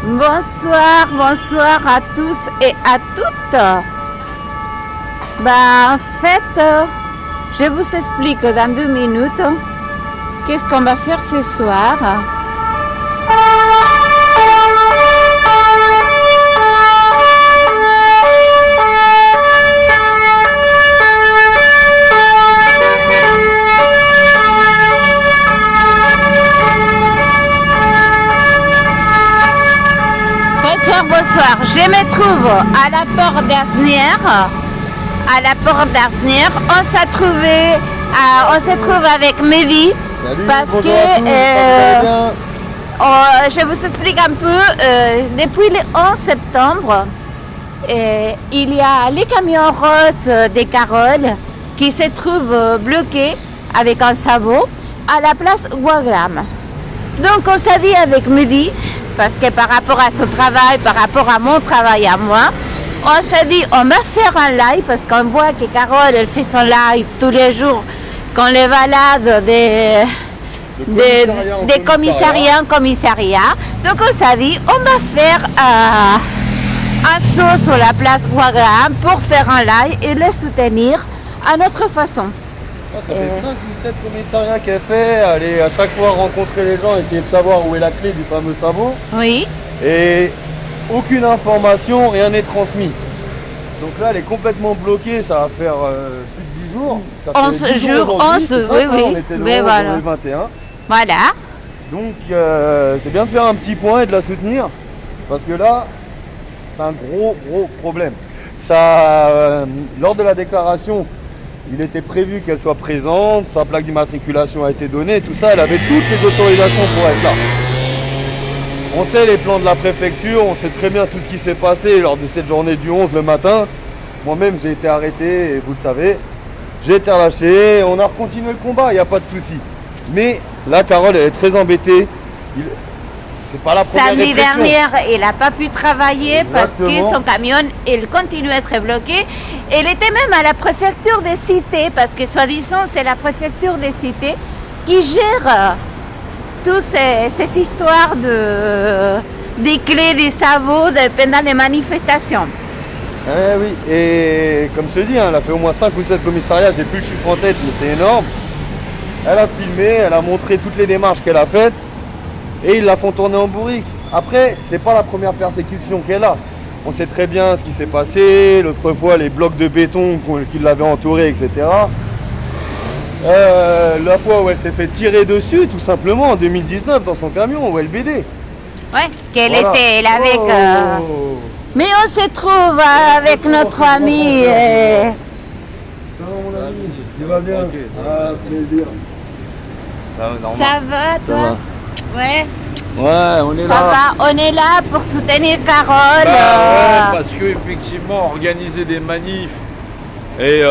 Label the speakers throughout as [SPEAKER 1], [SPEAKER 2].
[SPEAKER 1] Bonsoir, bonsoir à tous et à toutes. En fait, je vous explique dans 2 minutes qu'est-ce qu'on va faire ce soir. Bonsoir, je me trouve à la porte d'Asnières. À la porte d'Asnières, on s'est trouvé avec Mehdi.
[SPEAKER 2] Salut,
[SPEAKER 1] parce que je vous explique un peu. Depuis le 11 septembre, il y a les camions roses des Carole qui se trouvent bloqués avec un sabot à la place Wagram. Donc on s'est dit avec Mehdi, parce que par rapport à son travail, par rapport à mon travail à moi, on s'est dit on va faire un live parce qu'on voit que Carole elle fait son live tous les jours qu'on les balade des commissariats en commissariat. Donc on s'est dit on va faire un saut sur la place Wagram pour faire un live et les soutenir à notre façon.
[SPEAKER 2] Ça fait 5 ou 7 commissariats qu'elle fait, aller à chaque fois rencontrer les gens, essayer de savoir où est la clé du fameux sabot.
[SPEAKER 1] Oui.
[SPEAKER 2] Et aucune information, rien n'est transmis. Donc là, elle est complètement bloquée, ça va faire plus de 10 jours. Ça fait
[SPEAKER 1] 11 jours, 11, oui.
[SPEAKER 2] On était le 11,
[SPEAKER 1] voilà.
[SPEAKER 2] on est le 21.
[SPEAKER 1] Voilà.
[SPEAKER 2] Donc c'est bien de faire un petit point et de la soutenir, parce que là, c'est un gros problème. Ça, lors de la déclaration, il était prévu qu'elle soit présente, sa plaque d'immatriculation a été donnée, tout ça, elle avait toutes les autorisations pour être là. On sait les plans de la préfecture, on sait très bien tout ce qui s'est passé lors de cette journée du 11 le matin. Moi-même j'ai été arrêté, et vous le savez, j'ai été relâché, on a continué le combat, il n'y a pas de souci. Mais là, Carole, elle est très embêtée. C'est pas la première
[SPEAKER 1] Samedi
[SPEAKER 2] répression.
[SPEAKER 1] dernier, il n'a pas pu travailler.
[SPEAKER 2] Exactement.
[SPEAKER 1] Parce que son camion, il continue à être bloqué. Il était même à la préfecture des cités, parce que soi-disant, c'est la préfecture des cités qui gère toutes ces histoires des clés, des sabots pendant les manifestations.
[SPEAKER 2] Eh oui, et comme je te dis, elle a fait au moins 5 ou 7 commissariats, j'ai plus le chiffre en tête, mais c'est énorme. Elle a filmé, elle a montré toutes les démarches qu'elle a faites. Et ils la font tourner en bourrique. Après, c'est pas la première persécution qu'elle a. On sait très bien ce qui s'est passé. L'autre fois, les blocs de béton qui l'avaient entourée, etc. La fois où elle s'est fait tirer dessus, tout simplement, en 2019, dans son camion, au LBD.
[SPEAKER 1] Ouais, qu'elle
[SPEAKER 2] Voilà.
[SPEAKER 1] était elle avec.
[SPEAKER 2] Oh.
[SPEAKER 1] Mais on se trouve avec notre ami.
[SPEAKER 2] Mon ami, tu vas bien? Ah, plaisir.
[SPEAKER 1] Ça va, toi? Ouais.
[SPEAKER 2] Ouais, on est
[SPEAKER 1] Ça va, on est là pour soutenir Carole.
[SPEAKER 3] Ouais, parce que effectivement, organiser des manifs et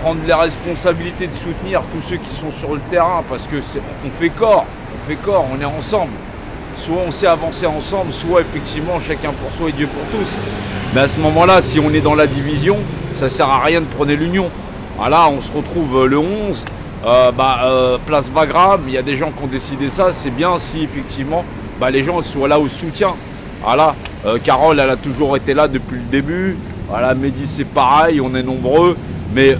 [SPEAKER 3] prendre les responsabilités de soutenir tous ceux qui sont sur le terrain, parce que on fait corps, on est ensemble. Soit on sait avancer ensemble, soit effectivement chacun pour soi et Dieu pour tous. Mais à ce moment-là, si on est dans la division, ça sert à rien de prôner l'union. Voilà, on se retrouve le 11. Place Wagram, il y a des gens qui ont décidé ça, c'est bien si effectivement les gens soient là au soutien. Voilà, Carole elle a toujours été là depuis le début, voilà, Mehdi c'est pareil, on est nombreux, mais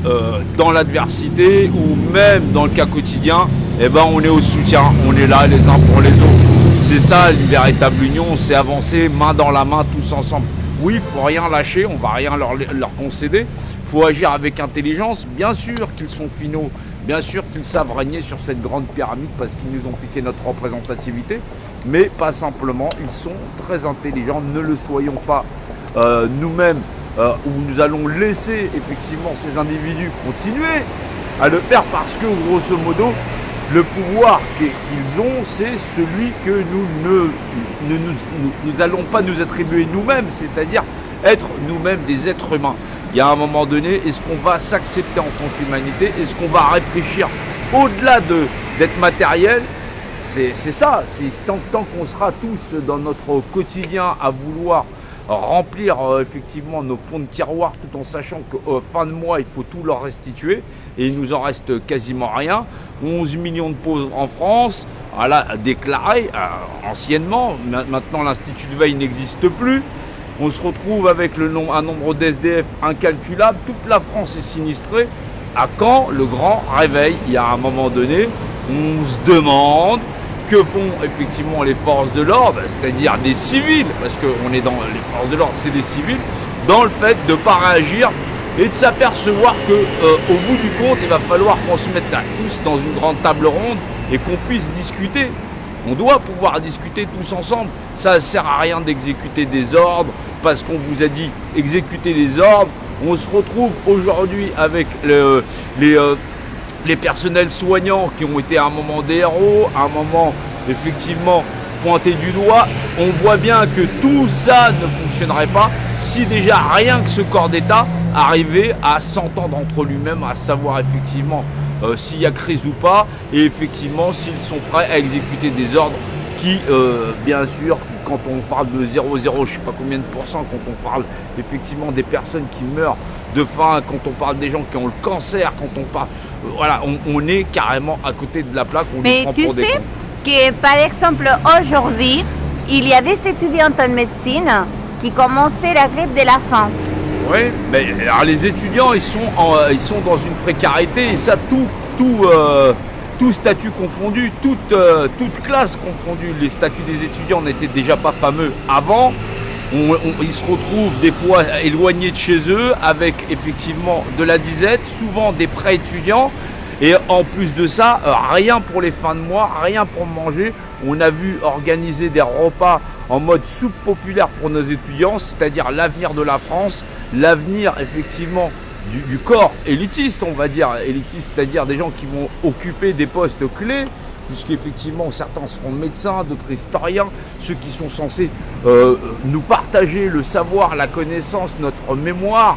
[SPEAKER 3] dans l'adversité ou même dans le cas quotidien, on est au soutien, on est là les uns pour les autres. C'est ça, une véritable union, c'est avancer main dans la main tous ensemble. Oui, il ne faut rien lâcher, on ne va rien leur concéder, il faut agir avec intelligence, bien sûr qu'ils sont finaux. Bien sûr qu'ils savent régner sur cette grande pyramide parce qu'ils nous ont piqué notre représentativité, mais pas simplement, ils sont très intelligents, ne le soyons pas nous-mêmes, où nous allons laisser effectivement ces individus continuer à le faire parce que grosso modo, le pouvoir qu'ils ont, c'est celui que nous allons pas nous attribuer nous-mêmes, c'est-à-dire être nous-mêmes des êtres humains. Il y a un moment donné, est-ce qu'on va s'accepter en tant qu'humanité? Est-ce qu'on va réfléchir au-delà d'être matériel? C'est ça, c'est tant qu'on sera tous dans notre quotidien à vouloir remplir effectivement nos fonds de tiroir tout en sachant qu'au fin de mois, il faut tout leur restituer et il nous en reste quasiment rien. 11 millions de pauvres en France, voilà, déclaré anciennement. Maintenant, l'Institut de veille n'existe plus. On se retrouve avec un nombre d'SDF incalculable. Toute la France est sinistrée. À quand le grand réveil? Il y a un moment donné, on se demande que font effectivement les forces de l'ordre, c'est-à-dire des civils, parce qu'on est dans les forces de l'ordre, c'est des civils, dans le fait de ne pas réagir et de s'apercevoir que, au bout du compte, il va falloir qu'on se mette tous dans une grande table ronde et qu'on puisse discuter. On doit pouvoir discuter tous ensemble. Ça ne sert à rien d'exécuter des ordres parce qu'on vous a dit exécuter les ordres. On se retrouve aujourd'hui avec les personnels soignants qui ont été à un moment des héros, à un moment effectivement pointés du doigt. On voit bien que tout ça ne fonctionnerait pas si déjà rien que ce corps d'État arrivait à s'entendre entre lui-même, à savoir effectivement s'il y a crise ou pas, et effectivement s'ils sont prêts à exécuter des ordres qui, bien sûr, quand on parle de 0,0, je ne sais pas combien de pourcents, quand on parle effectivement des personnes qui meurent de faim, quand on parle des gens qui ont le cancer, quand on parle... voilà, on est carrément à côté de la plaque, on les prend pour des cons.
[SPEAKER 1] Que, par exemple, aujourd'hui, il y a des étudiantes en médecine qui commençaient la grève de la faim.
[SPEAKER 3] Oui, mais alors les étudiants, ils sont dans une précarité, et ça, tout statut confondu, toute classe confondue. Les statuts des étudiants n'étaient déjà pas fameux avant. Ils se retrouvent des fois éloignés de chez eux avec effectivement de la disette, souvent des prêts étudiants. Et en plus de ça, rien pour les fins de mois, rien pour manger. On a vu organiser des repas en mode soupe populaire pour nos étudiants, c'est-à-dire l'avenir de la France, l'avenir effectivement du corps élitiste, on va dire élitiste, c'est-à-dire des gens qui vont occuper des postes clés, puisqu'effectivement certains seront médecins, d'autres historiens, ceux qui sont censés nous partager le savoir, la connaissance, notre mémoire.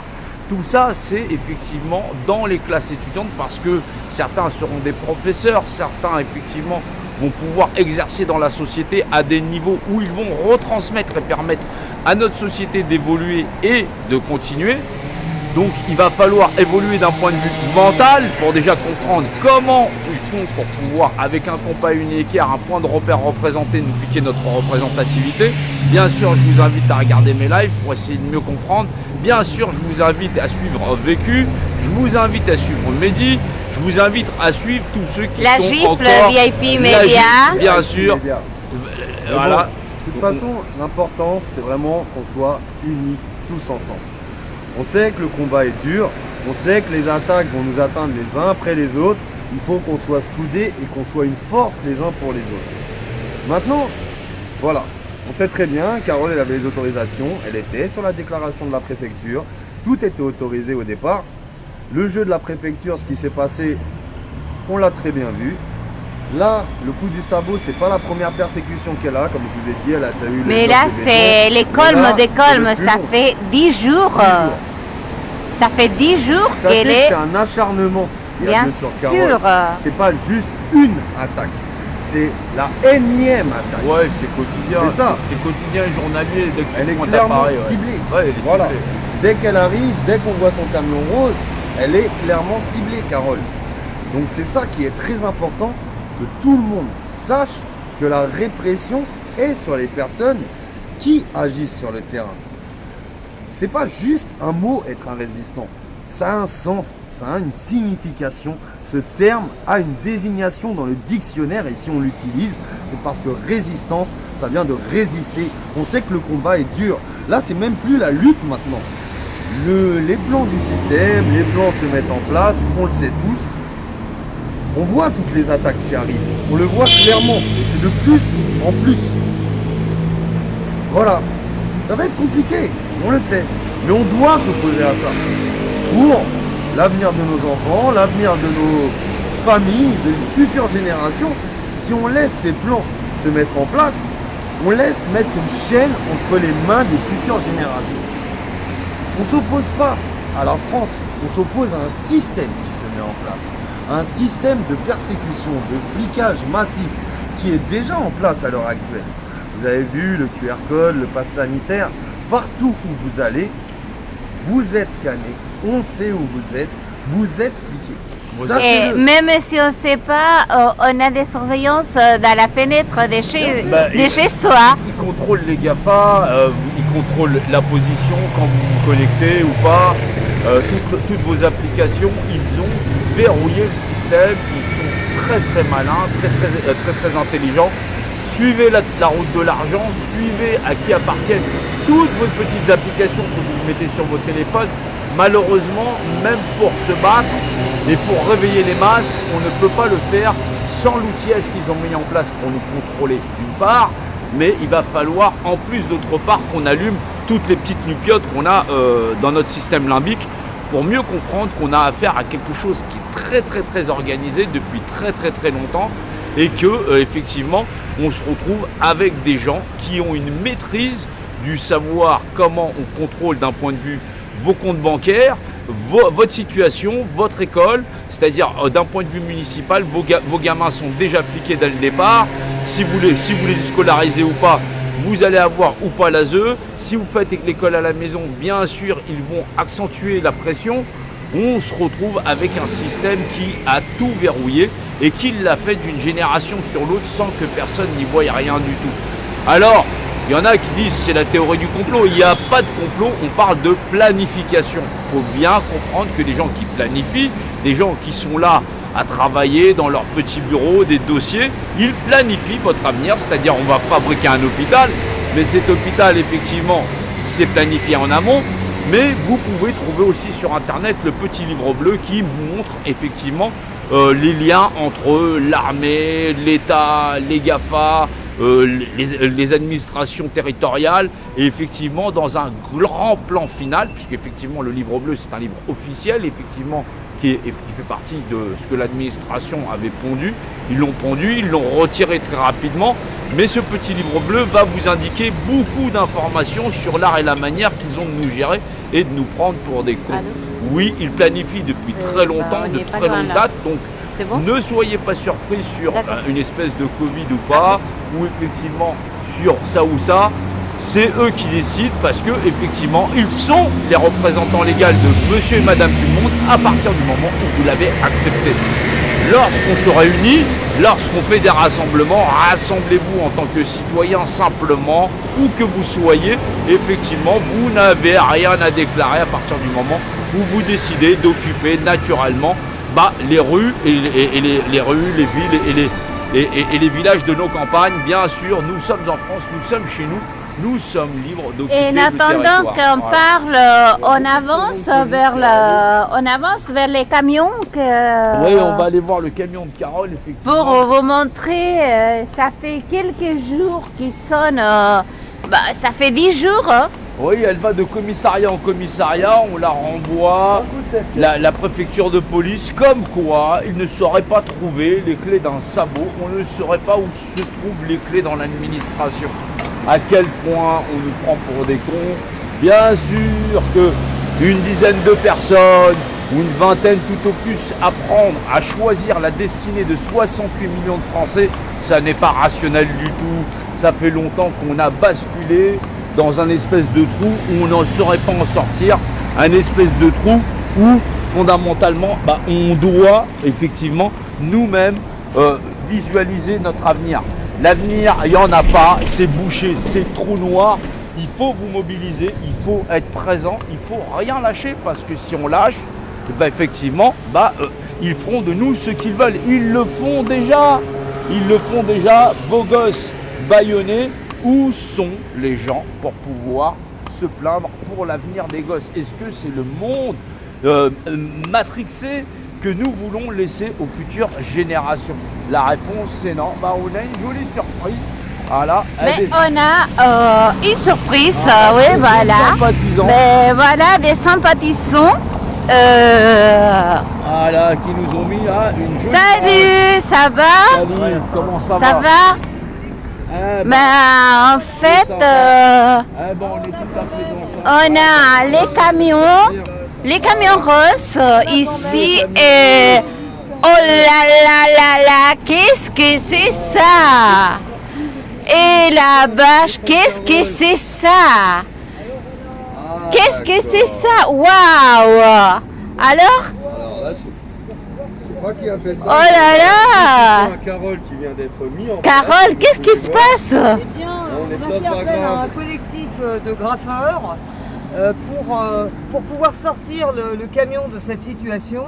[SPEAKER 3] Tout ça, c'est effectivement dans les classes étudiantes, parce que certains seront des professeurs, certains effectivement vont pouvoir exercer dans la société à des niveaux où ils vont retransmettre et permettre à notre société d'évoluer et de continuer. Donc il va falloir évoluer d'un point de vue mental pour déjà comprendre comment ils font pour pouvoir, avec un compas unéquerre, un point de repère représenté, nous piquer notre représentativité. Bien sûr, je vous invite à regarder mes lives pour essayer de mieux comprendre. Bien sûr, je vous invite à suivre Vécu, je vous invite à suivre Mehdi, je vous invite à suivre tous ceux qui
[SPEAKER 1] la
[SPEAKER 3] sont
[SPEAKER 1] gifle,
[SPEAKER 3] encore...
[SPEAKER 1] VIP Média.
[SPEAKER 3] Bien sûr. Voilà.
[SPEAKER 2] De toute façon, l'important, c'est vraiment qu'on soit unis tous ensemble. On sait que le combat est dur, on sait que les attaques vont nous atteindre les uns après les autres. Il faut qu'on soit soudés et qu'on soit une force les uns pour les autres. Maintenant, voilà, on sait très bien, Carole, elle avait les autorisations, elle était sur la déclaration de la préfecture, tout était autorisé au départ. Le jeu de la préfecture, ce qui s'est passé, on l'a très bien vu. Là, le coup du sabot, c'est pas la première persécution qu'elle a, comme je vous ai dit, elle a déjà eu...
[SPEAKER 1] Mais là, c'est les colmes des colmes, ça fait 10 jours. Ça fait 10 jours qu'elle est...
[SPEAKER 2] C'est un acharnement qui a lieu sur
[SPEAKER 1] sûr.
[SPEAKER 2] Carole. C'est pas juste une attaque, c'est la énième attaque.
[SPEAKER 3] Ouais, c'est quotidien.
[SPEAKER 2] C'est ça.
[SPEAKER 3] C'est quotidien et journalier. Dès que
[SPEAKER 2] Elle est
[SPEAKER 3] tu
[SPEAKER 2] clairement
[SPEAKER 3] ouais.
[SPEAKER 2] ciblée.
[SPEAKER 3] Ouais, elle est
[SPEAKER 2] voilà.
[SPEAKER 3] ciblée.
[SPEAKER 2] Dès qu'elle arrive, dès qu'on voit son camion rose, elle est clairement ciblée, Carole. Donc c'est ça qui est très important, que tout le monde sache que la répression est sur les personnes qui agissent sur le terrain. C'est pas juste un mot, être un résistant. Ça a un sens, ça a une signification. Ce terme a une désignation dans le dictionnaire, et si on l'utilise, c'est parce que résistance, ça vient de résister. On sait que le combat est dur. Là, c'est même plus la lutte maintenant. Les plans du système, les plans se mettent en place, on le sait tous. On voit toutes les attaques qui arrivent, on le voit clairement, et c'est de plus en plus. Voilà, ça va être compliqué, on le sait, mais on doit s'opposer à ça. Pour l'avenir de nos enfants, l'avenir de nos familles, de futures générations, si on laisse ces plans se mettre en place, on laisse mettre une chaîne entre les mains des futures générations. On ne s'oppose pas à la France, on s'oppose à un système qui se met en place. Un système de persécution, de flicage massif qui est déjà en place à l'heure actuelle. Vous avez vu le QR code, le pass sanitaire, partout où vous allez, vous êtes scanné, on sait où vous êtes fliqué.
[SPEAKER 1] Et même si on ne sait pas, on a des surveillances dans la fenêtre de chez soi.
[SPEAKER 3] Ils contrôlent les GAFA, ils contrôlent la position quand vous vous connectez ou pas. Toutes vos applications, ils ont verrouillé le système. Ils sont très très malins, très intelligents. Suivez la route de l'argent, suivez à qui appartiennent toutes vos petites applications que vous mettez sur vos téléphones. Malheureusement, même pour se battre et pour réveiller les masses, on ne peut pas le faire sans l'outillage qu'ils ont mis en place pour nous contrôler d'une part, mais il va falloir en plus d'autre part qu'on allume toutes les petites nupiotes qu'on a dans notre système limbique pour mieux comprendre qu'on a affaire à quelque chose qui est très organisé depuis très longtemps et que effectivement on se retrouve avec des gens qui ont une maîtrise du savoir comment on contrôle d'un point de vue vos comptes bancaires, votre situation, votre école, c'est-à-dire d'un point de vue municipal, vos gamins sont déjà fliqués dès le départ. Si vous les scolarisez ou pas, vous allez avoir ou pas l'ASE. Si vous faites l'école à la maison, bien sûr, ils vont accentuer la pression. On se retrouve avec un système qui a tout verrouillé et qui l'a fait d'une génération sur l'autre sans que personne n'y voie rien du tout. Alors, il y en a qui disent c'est la théorie du complot. Il n'y a pas de complot, on parle de planification. Il faut bien comprendre que des gens qui planifient, des gens qui sont là à travailler dans leur petit bureau, des dossiers, ils planifient votre avenir, c'est-à-dire on va fabriquer un hôpital, mais cet hôpital effectivement c'est planifié en amont, mais vous pouvez trouver aussi sur internet le petit livre bleu qui montre effectivement les liens entre l'armée, l'État, les GAFA, les administrations territoriales et effectivement dans un grand plan final, puisqu'effectivement le livre bleu c'est un livre officiel effectivement qui fait partie de ce que l'administration avait pondu. Ils l'ont retiré très rapidement, mais ce petit livre bleu va vous indiquer beaucoup d'informations sur l'art et la manière qu'ils ont de nous gérer et de nous prendre pour des cons. Oui, ils planifient depuis très longtemps, de très longue date, donc
[SPEAKER 1] bon,
[SPEAKER 3] ne soyez pas surpris sur une espèce de Covid ou pas, ou effectivement sur ça ou ça. C'est eux qui décident parce que effectivement ils sont les représentants légaux de monsieur et madame tout le monde à partir du moment où vous l'avez accepté. Lorsqu'on se réunit, lorsqu'on fait des rassemblements, rassemblez-vous en tant que citoyen simplement, où que vous soyez, effectivement vous n'avez rien à déclarer à partir du moment où vous décidez d'occuper naturellement les rues et les rues, les villes et les villages de nos campagnes. Bien sûr, nous sommes en France, nous sommes chez nous. Nous sommes libres d'occuper le territoire.
[SPEAKER 1] Et en attendant qu'on parle, on avance vers les camions.
[SPEAKER 3] Oui, on va aller voir le camion de Carole, effectivement.
[SPEAKER 1] Pour vous montrer, ça fait quelques jours qu'ils sonnent. Ça fait 10 jours.
[SPEAKER 3] Oui, elle va de commissariat en commissariat, on la renvoie, la préfecture de police, comme quoi ils ne sauraient pas trouver les clés d'un sabot, on ne saurait pas où se trouvent les clés dans l'administration. À quel point on nous prend pour des cons. Bien sûr qu'une dizaine de personnes ou une vingtaine tout au plus à prendre, à choisir la destinée de 68 millions de Français, ça n'est pas rationnel du tout. Ça fait longtemps qu'on a basculé dans un espèce de trou où on n'en saurait pas en sortir, un espèce de trou où fondamentalement on doit effectivement nous-mêmes visualiser notre avenir. L'avenir, il n'y en a pas, c'est bouché, c'est trou noir. Il faut vous mobiliser, il faut être présent, il faut rien lâcher parce que si on lâche, effectivement, ils feront de nous ce qu'ils veulent. Ils le font déjà, beaux gosses bâillonnés. Où sont les gens pour pouvoir se plaindre pour l'avenir des gosses? Est-ce que c'est le monde matrixé que nous voulons laisser aux futures générations? La réponse c'est non. On a une jolie surprise. Voilà.
[SPEAKER 1] Mais on a une surprise, oui, voilà.
[SPEAKER 3] Sympathisants.
[SPEAKER 1] Mais voilà, des sympathisants.
[SPEAKER 3] Voilà, qui nous ont mis une jolie.
[SPEAKER 1] Salut, ça va?
[SPEAKER 3] Salut, comment ça va?
[SPEAKER 1] Ça va? En fait,
[SPEAKER 3] on est tout à fait dans ça.
[SPEAKER 1] on a les camions roses ici et oh là, qu'est-ce que c'est ça? Et la vache, qu'est-ce que c'est ça? Qu'est-ce que c'est ça? Waouh! Alors
[SPEAKER 2] là, crois qui a fait ça.
[SPEAKER 1] Oh là là!
[SPEAKER 2] Carole qui vient d'être mis en
[SPEAKER 1] Carole, qu'est-ce qui se passe?
[SPEAKER 4] Eh bien,
[SPEAKER 2] On est
[SPEAKER 4] on a
[SPEAKER 2] place
[SPEAKER 4] fait appel
[SPEAKER 2] Wagram.
[SPEAKER 4] à un collectif de graffeurs pour pouvoir sortir le camion de cette situation.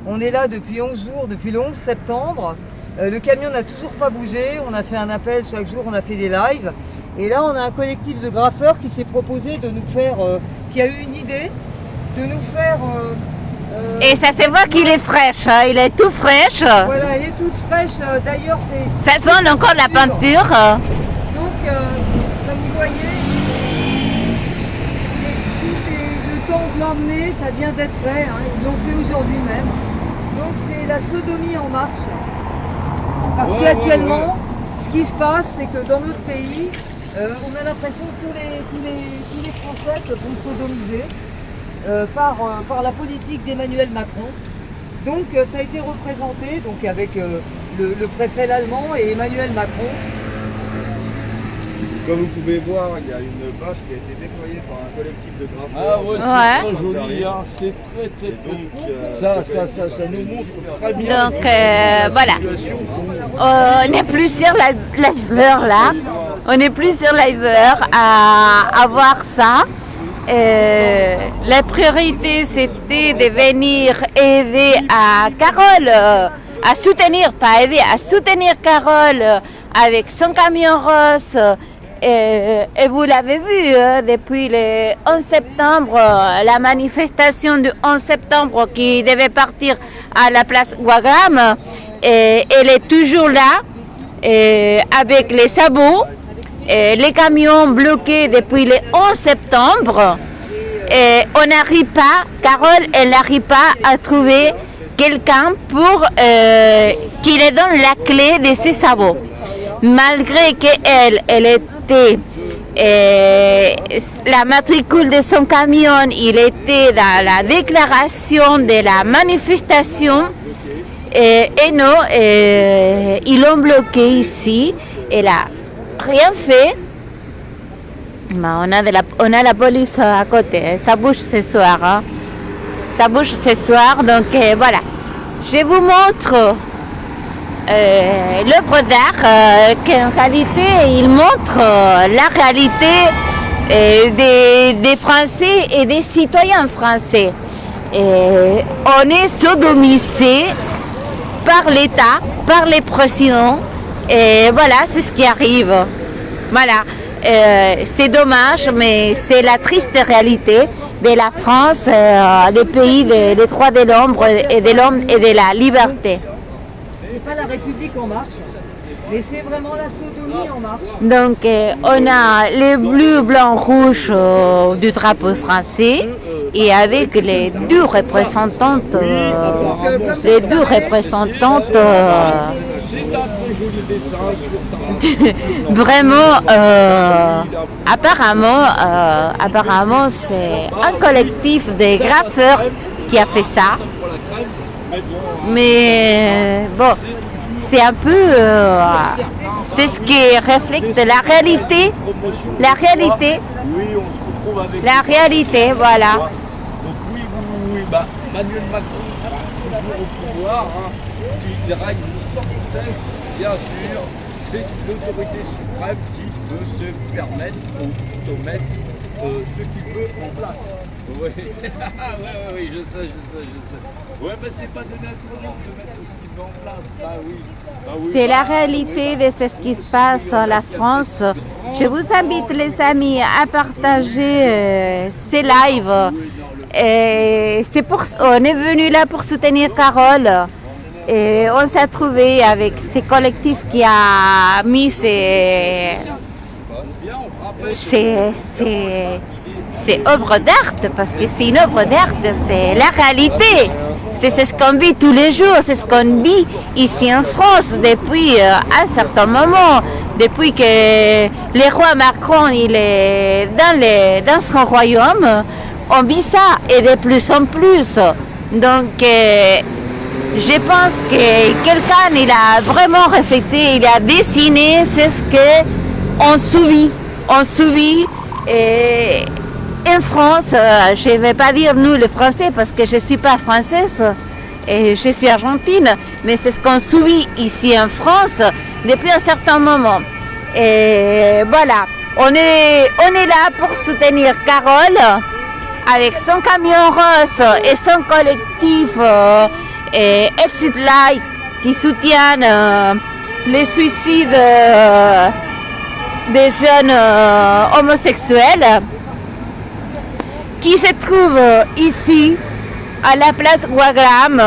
[SPEAKER 4] On est là depuis 11 jours, depuis le 11 septembre. Le camion n'a toujours pas bougé. On a fait un appel chaque jour, on a fait des lives. Et là, on a un collectif de graffeurs qui s'est proposé de nous faire, qui a eu une idée, de nous faire...
[SPEAKER 1] Et ça se voit qu'il est fraîche, hein, il est tout fraîche.
[SPEAKER 4] Voilà, elle est toute fraîche. D'ailleurs, c'est...
[SPEAKER 1] Ça sent encore la peinture.
[SPEAKER 4] Donc, comme vous voyez, le temps de l'emmener, ça vient d'être fait. Hein, ils l'ont fait aujourd'hui même. Donc, c'est la sodomie en marche. Parce qu'actuellement, ce qui se passe, c'est que dans notre pays, on a l'impression que tous les Français se font sodomiser par la politique d'Emmanuel Macron. Donc, ça a été représenté donc, avec le préfet allemand et Emmanuel Macron.
[SPEAKER 2] Comme vous pouvez voir, il y a une bâche qui a été déployée par un collectif de
[SPEAKER 3] Ah
[SPEAKER 2] graffeurs.
[SPEAKER 3] ouais,
[SPEAKER 1] Ouais.
[SPEAKER 3] c'est très joli, hein. C'est très très très
[SPEAKER 2] Donc,
[SPEAKER 3] ça nous montre très bien.
[SPEAKER 1] Donc voilà, on n'est plus sur Liveur là, on n'est plus sur Liveur à voir ça. La priorité c'était de venir aider à Carole, à soutenir, pas aider, à soutenir Carole avec son camion rose. Et vous l'avez vu, depuis le 11 septembre, la manifestation du 11 septembre qui devait partir à la place Wagram, elle est toujours là, avec les sabots, les camions bloqués depuis le 11 septembre. Et on n'arrive pas, Carole, elle n'arrive pas à trouver quelqu'un pour qui lui donne la clé de ses sabots. Malgré qu'elle était, la matricule de son camion, il était dans la déclaration de la manifestation, et non, ils l'ont bloqué ici, elle n'a rien fait. Mais on a la police à côté, ça bouge ce soir. Hein. Ça bouge ce soir, donc voilà. Je vous montre l'œuvre d'art qu'en réalité il montre la réalité des Français et des citoyens français. On est sodomisé par l'État, par les pressions, et voilà, c'est ce qui arrive. Voilà, c'est dommage, mais c'est la triste réalité de la France, le pays des droits de l'homme et de la liberté.
[SPEAKER 4] C'est pas la République en marche, mais c'est vraiment la sodomie en marche.
[SPEAKER 1] Donc on a les bleus, blancs, rouges du drapeau français et avec les deux représentantes, vraiment, apparemment c'est un collectif de graffeurs qui a fait ça. Mais bon, c'est un peu, c'est ce qui reflète la réalité, la réalité, voilà.
[SPEAKER 3] Donc oui, bah, Emmanuel Macron toujours au pouvoir, hein, il règne sans conteste, bien sûr, c'est l'autorité suprême qui peut se permettre ou mettre ce qu'il veut en place. Oui, oui, je sais. Ouais, mais c'est pas donné à tout le monde de mettre ce qu'il veut en place. Bah oui.
[SPEAKER 1] C'est la réalité de ce qui se passe en la France. Je vous invite, les amis, à partager ces lives. On est venu là pour soutenir Carole. Et on s'est trouvé avec ces collectifs qui a mis ces œuvres d'art, parce que c'est une œuvre d'art, c'est la réalité. C'est ce qu'on vit tous les jours, c'est ce qu'on vit ici en France depuis un certain moment, depuis que le roi Macron il est dans son royaume, on vit ça et de plus en plus. Donc je pense que quelqu'un il a vraiment réfléchi, il a dessiné, c'est ce qu'on subit. En France, je ne vais pas dire nous les Français parce que je ne suis pas française, et je suis argentine, mais c'est ce qu'on subit ici en France depuis un certain moment. Et voilà, on est là pour soutenir Carole avec son camion rose et son collectif Exit Light qui soutiennent les suicides des jeunes homosexuels qui se trouvent ici à la place Wagram,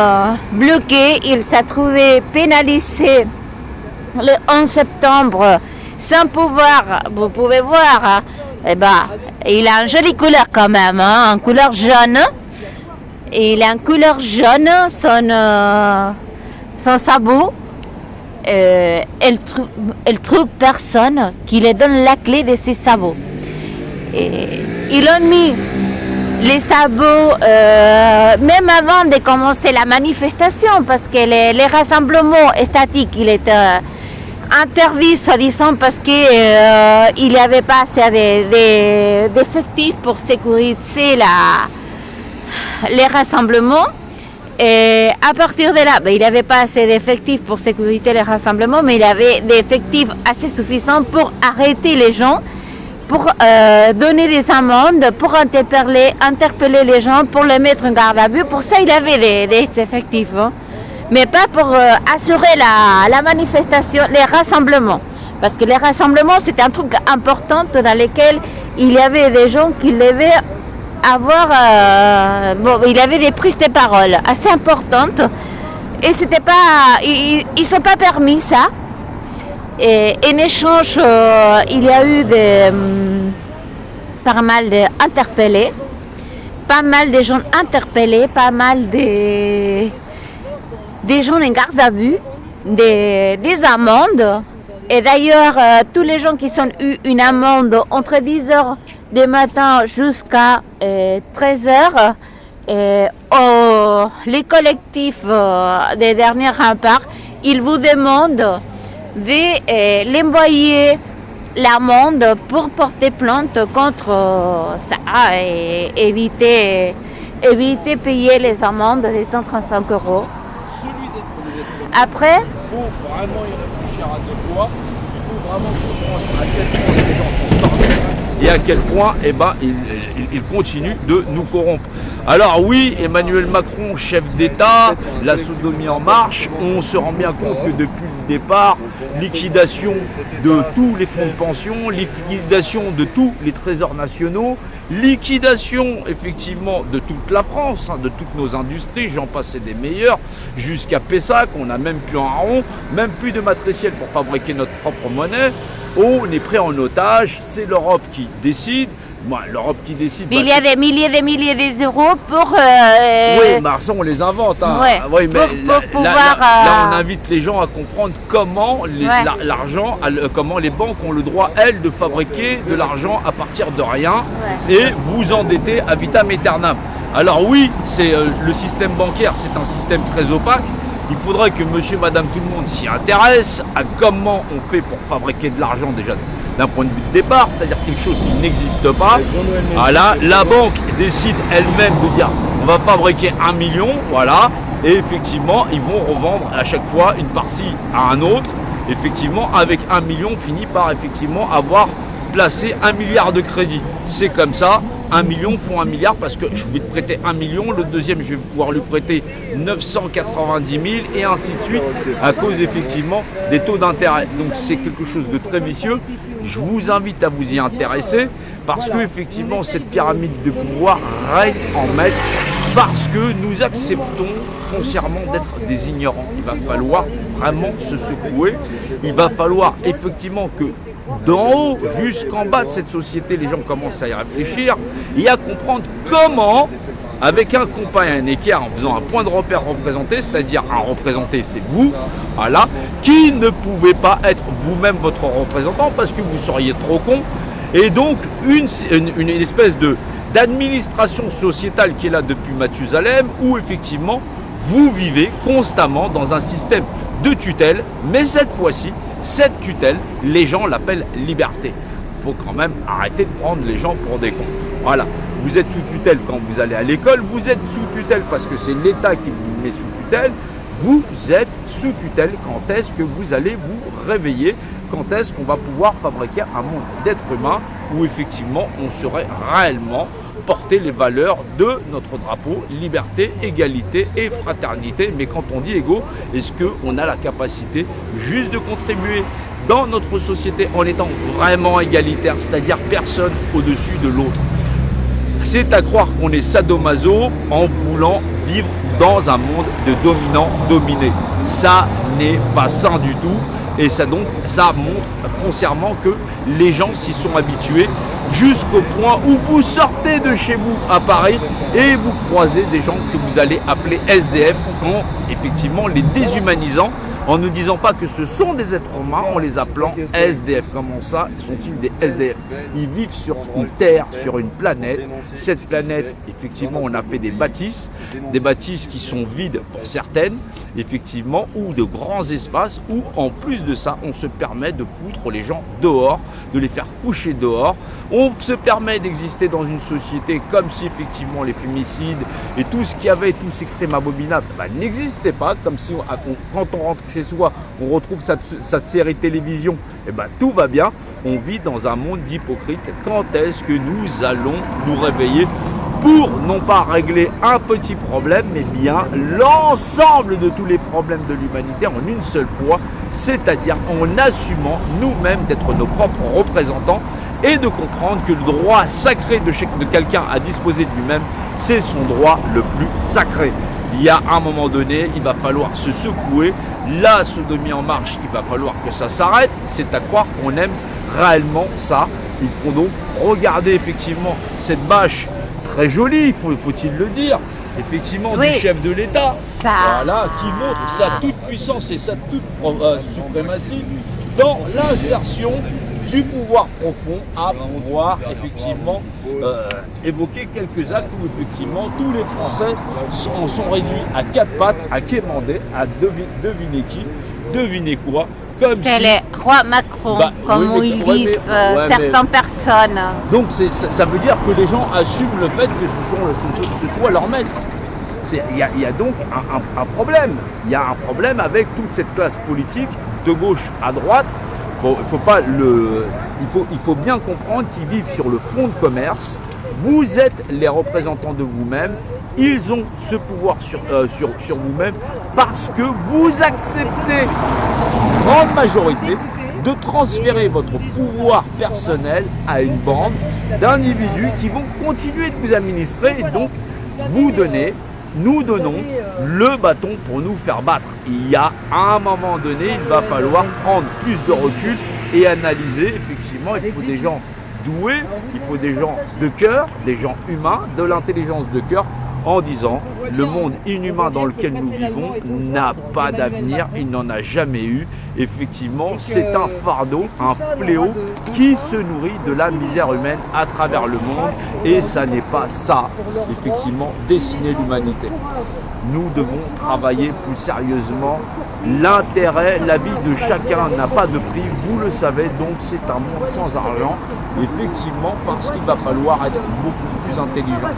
[SPEAKER 1] bloqué. Il s'est trouvé pénalisé le 11 septembre sans pouvoir, vous pouvez voir, il a une jolie couleur quand même, une couleur jaune. Il a une couleur jaune, son sabot. Elle trouve personne qui lui donne la clé de ses sabots. Et ils ont mis les sabots même avant de commencer la manifestation, parce que les rassemblements statiques, il était interdit, soi-disant, parce qu'il n'y avait pas assez d'effectifs pour sécuriser les rassemblements. Et à partir de là, il n'avait pas assez d'effectifs pour sécuriser les rassemblements, mais il avait des effectifs assez suffisants pour arrêter les gens, pour donner des amendes, pour interpeller les gens, pour les mettre en garde à vue. Pour ça, il avait des effectifs, hein. Mais pas pour assurer la manifestation, les rassemblements. Parce que les rassemblements, c'était un truc important dans lequel il y avait des gens qui devaient avoir... il y avait des prises de parole assez importantes. Et c'était pas... Ils ne sont pas permis ça. Et en échange, il y a eu pas mal d'interpellés. Pas mal de gens interpellés, pas mal des gens en garde à vue, des amendes. Et d'ailleurs, tous les gens qui ont eu une amende entre 10h du matin jusqu'à 13h, les collectifs des derniers remparts, ils vous demandent de l'envoyer l'amende pour porter plainte contre ça et éviter payer les amendes de 135 €. Après,
[SPEAKER 3] il faut vraiment y réfléchir à deux fois. Il faut vraiment comprendre à quel point ces gens sont sortis et à quel point ils continuent de nous corrompre. Alors oui, Emmanuel Macron, chef d'État, la sodomie en marche, on se rend bien compte que depuis le départ, liquidation de tous les fonds de pension, liquidation de tous les trésors nationaux, liquidation effectivement de toute la France, de toutes nos industries, j'en passe des meilleurs, jusqu'à Pessac, on n'a même plus un rond, même plus de matriciel pour fabriquer notre propre monnaie. On est pris en otage, c'est l'Europe qui décide. L'Europe qui décide.
[SPEAKER 1] Mais il y a des milliers d'euros pour.
[SPEAKER 3] Oui, mais ça on les invente. Hein.
[SPEAKER 1] Ouais,
[SPEAKER 3] oui, mais
[SPEAKER 1] pour pouvoir.
[SPEAKER 3] Là, on invite les gens à comprendre comment l'argent, comment les banques ont le droit, elles, de fabriquer de l'argent à partir de rien et vous endetter à vitam aeternam. Alors oui, c'est le système bancaire, c'est un système très opaque. Il faudrait que monsieur, madame, tout le monde s'y intéresse à comment on fait pour fabriquer de l'argent déjà d'un point de vue de départ, c'est-à-dire quelque chose qui n'existe pas. Voilà, la banque décide elle-même de dire on va fabriquer 1 million, voilà, et effectivement ils vont revendre à chaque fois une par-ci à un autre. Effectivement, avec 1 million, on finit par effectivement avoir placé 1 milliard de crédit. C'est comme ça. 1 million font 1 milliard parce que je vais te prêter 1 million, le deuxième je vais pouvoir lui prêter 990 000 et ainsi de suite à cause effectivement des taux d'intérêt. Donc c'est quelque chose de très vicieux. Je vous invite à vous y intéresser parce que effectivement cette pyramide de pouvoir règne en maître parce que nous acceptons foncièrement d'être des ignorants. Il va falloir vraiment se secouer. Il va falloir effectivement que d'en haut jusqu'en bas de cette société, les gens commencent à y réfléchir et à comprendre comment, avec un compas et un équerre, en faisant un point de repère représenté, c'est-à-dire un représenté, c'est vous, voilà, qui ne pouvez pas être vous-même votre représentant parce que vous seriez trop con. Et donc, une espèce d'administration sociétale qui est là depuis Mathusalem, où effectivement, vous vivez constamment dans un système de tutelle, mais cette fois-ci, cette tutelle, les gens l'appellent liberté. Il faut quand même arrêter de prendre les gens pour des cons. Voilà, vous êtes sous tutelle quand vous allez à l'école, vous êtes sous tutelle parce que c'est l'État qui vous met sous tutelle, vous êtes sous tutelle quand est-ce que vous allez vous réveiller, quand est-ce qu'on va pouvoir fabriquer un monde d'êtres humains où effectivement on serait réellement porter les valeurs de notre drapeau, liberté, égalité et fraternité. Mais quand on dit égaux, est-ce qu'on a la capacité juste de contribuer dans notre société en étant vraiment égalitaire, c'est-à-dire personne au-dessus de l'autre? C'est à croire qu'on est sadomaso en voulant vivre dans un monde de dominant-dominé. Ça n'est pas sain du tout. Et ça montre foncièrement que les gens s'y sont habitués jusqu'au point où vous sortez de chez vous à Paris et vous croisez des gens que vous allez appeler SDF en effectivement les déshumanisant, en ne disant pas que ce sont des êtres humains, en les appelant SDF. Comment ça sont-ils des SDF? Ils vivent sur une terre, sur une planète. Cette planète, effectivement, on a fait des bâtisses qui sont vides pour certaines, effectivement, ou de grands espaces, où en plus de ça, on se permet de foutre les gens dehors, de les faire coucher dehors. On se permet d'exister dans une société comme si effectivement les fémicides et tout ce qu'il y avait, tous ces crimes abominables, n'existaient pas, comme si quand on rentre chez soi, on retrouve sa série télévision, et tout va bien. On vit dans un monde d'hypocrites. Quand est-ce que nous allons nous réveiller pour non pas régler un petit problème, mais bien l'ensemble de tous les problèmes de l'humanité en une seule fois, c'est-à-dire en assumant nous-mêmes d'être nos propres représentants et de comprendre que le droit sacré de quelqu'un à disposer de lui-même, c'est son droit le plus sacré. Il y a un moment donné, il va falloir se secouer. La sodomie en marche, il va falloir que ça s'arrête. C'est à croire qu'on aime réellement ça. Il faut donc regarder effectivement cette bâche très jolie, faut-il le dire, effectivement,
[SPEAKER 1] oui,
[SPEAKER 3] du chef de l'État,
[SPEAKER 1] ça...
[SPEAKER 3] voilà, qui montre sa toute puissance et sa toute suprématie dans l'insertion du pouvoir profond à pouvoir effectivement évoquer quelques actes où effectivement tous les Français en sont réduits à quatre pattes, à quémander, à deviner qui, deviner quoi.
[SPEAKER 1] C'est le roi Macron, comme
[SPEAKER 3] oui,
[SPEAKER 1] ils disent certaines personnes.
[SPEAKER 3] Donc ça veut dire que les gens assument le fait que ce soit leur maître. Il y a donc un problème. Il y a un problème avec toute cette classe politique, de gauche à droite. Il faut bien comprendre qu'ils vivent sur le fonds de commerce. Vous êtes les représentants de vous-même. Ils ont ce pouvoir sur vous-même parce que vous acceptez, en grande majorité, de transférer votre pouvoir personnel à une bande d'individus qui vont continuer de vous administrer et donc nous donnons le bâton pour nous faire battre. Il y a un moment donné, il va falloir prendre plus de recul et analyser. Effectivement, il faut des gens doués, il faut des gens de cœur, des gens humains, de l'intelligence de cœur, en disant le monde inhumain dans lequel nous vivons n'a pas d'avenir, il n'en a jamais eu. Effectivement, c'est un fardeau, un fléau qui se nourrit de la misère humaine à travers le monde et ça n'est pas ça, effectivement, dessiner l'humanité. Nous devons travailler plus sérieusement. L'intérêt, la vie de chacun n'a pas de prix, vous le savez, donc c'est un monde sans argent, effectivement, parce qu'il va falloir être beaucoup plus intelligent.